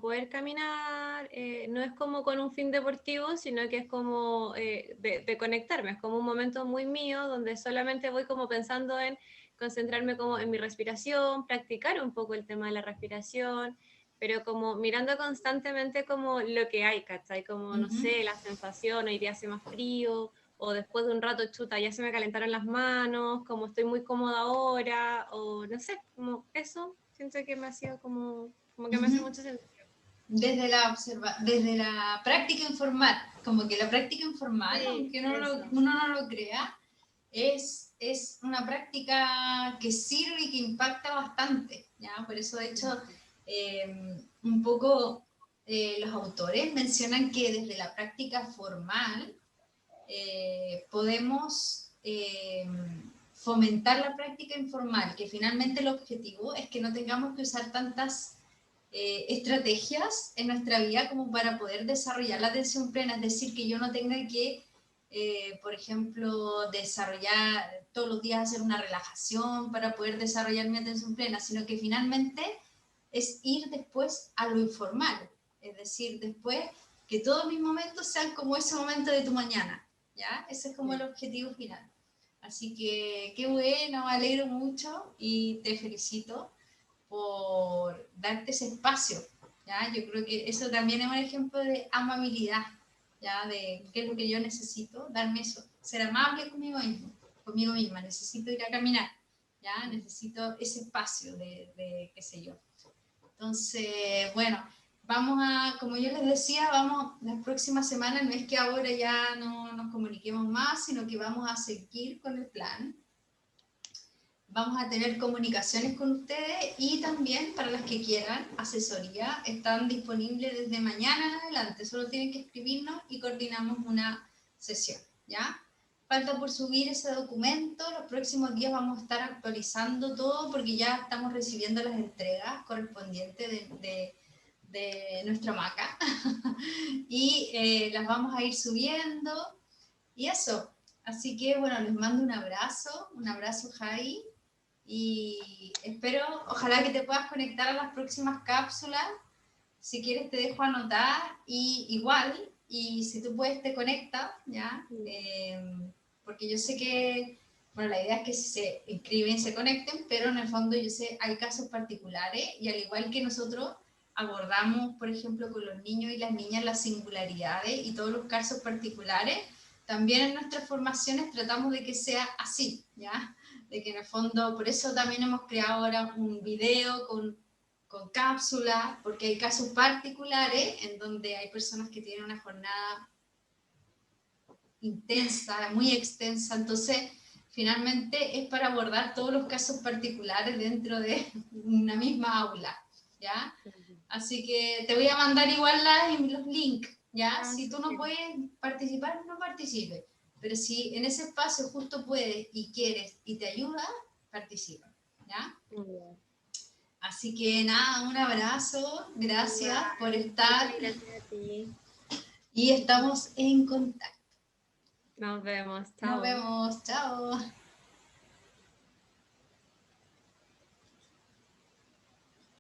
[SPEAKER 2] poder caminar, no es como con un fin deportivo, sino que es como de conectarme, es como un momento muy mío donde solamente voy como pensando en concentrarme como en mi respiración, practicar un poco el tema de la respiración, pero como mirando constantemente como lo que hay, ¿cachai? Como, no
[SPEAKER 1] Uh-huh.
[SPEAKER 2] sé, la sensación, hoy día hace más frío, o después de un rato, chuta, ya se me calentaron las manos, como estoy muy cómoda ahora, o no sé, como eso, siento que me ha sido como que me hace
[SPEAKER 1] Uh-huh.
[SPEAKER 2] mucho sentido.
[SPEAKER 1] Desde la práctica informal, como que la práctica informal,
[SPEAKER 2] Sí,
[SPEAKER 1] aunque
[SPEAKER 2] eso.
[SPEAKER 1] uno no lo crea, es una práctica que sirve y que impacta bastante, ¿ya? Por eso, de hecho, un poco los autores mencionan que desde la práctica formal podemos fomentar la práctica informal, que finalmente el objetivo es que no tengamos que usar tantas estrategias en nuestra vida como para poder desarrollar la atención plena, es decir, que yo no tenga que, por ejemplo, desarrollar todos los días, hacer una relajación para poder desarrollar mi atención plena, sino que finalmente es ir después a lo informal, es decir, después que todos mis momentos sean como ese momento de tu mañana, ¿ya? Ese es como el objetivo final. Así que qué bueno, me alegro mucho y te felicito por darte ese espacio, ¿ya? Yo creo que eso también es un ejemplo de amabilidad, ¿ya? De qué es lo que yo necesito, darme eso, ser amable conmigo mismo, conmigo misma, necesito ir a caminar, ¿ya? Necesito ese espacio de qué sé yo. Entonces, bueno, vamos a, como yo les decía, vamos las próximas semanas, no es que ahora ya no nos comuniquemos más, sino que vamos a seguir con el plan. Vamos a tener comunicaciones con ustedes y también para las que quieran asesoría, están disponibles desde mañana en adelante, solo tienen que escribirnos y coordinamos una sesión, ¿ya? Falta por subir ese documento, los próximos días vamos a estar actualizando todo porque ya estamos recibiendo las entregas correspondientes de nuestra maca y las vamos a ir subiendo y eso. Así que bueno, les mando un abrazo Javi, y espero, ojalá que te puedas conectar a las próximas cápsulas. Si quieres te dejo anotar y igual, y si tú puedes te conectas, ¿ya? Porque yo sé que, bueno, la idea es que se inscriben, se conecten, pero en el fondo yo sé, hay casos particulares y al igual que nosotros abordamos, por ejemplo, con los niños y las niñas las singularidades y todos los casos particulares, también en nuestras formaciones tratamos de que sea así, ¿ya? De que en el fondo, por eso también hemos creado ahora un video con cápsulas, porque hay casos particulares en donde hay personas que tienen una jornada intensa, muy extensa, entonces finalmente es para abordar todos los casos particulares dentro de una misma aula, ¿ya? Así que te voy a mandar igual los links, ¿ya? Si tú no puedes participar, no participes, pero si en ese espacio justo puedes y quieres y te ayuda, participa, ¿ya? Así que nada, un abrazo, gracias por estar.
[SPEAKER 2] Gracias a ti.
[SPEAKER 1] Y estamos en contacto.
[SPEAKER 2] Nos vemos,
[SPEAKER 1] Nos
[SPEAKER 2] chao.
[SPEAKER 1] vemos, chao.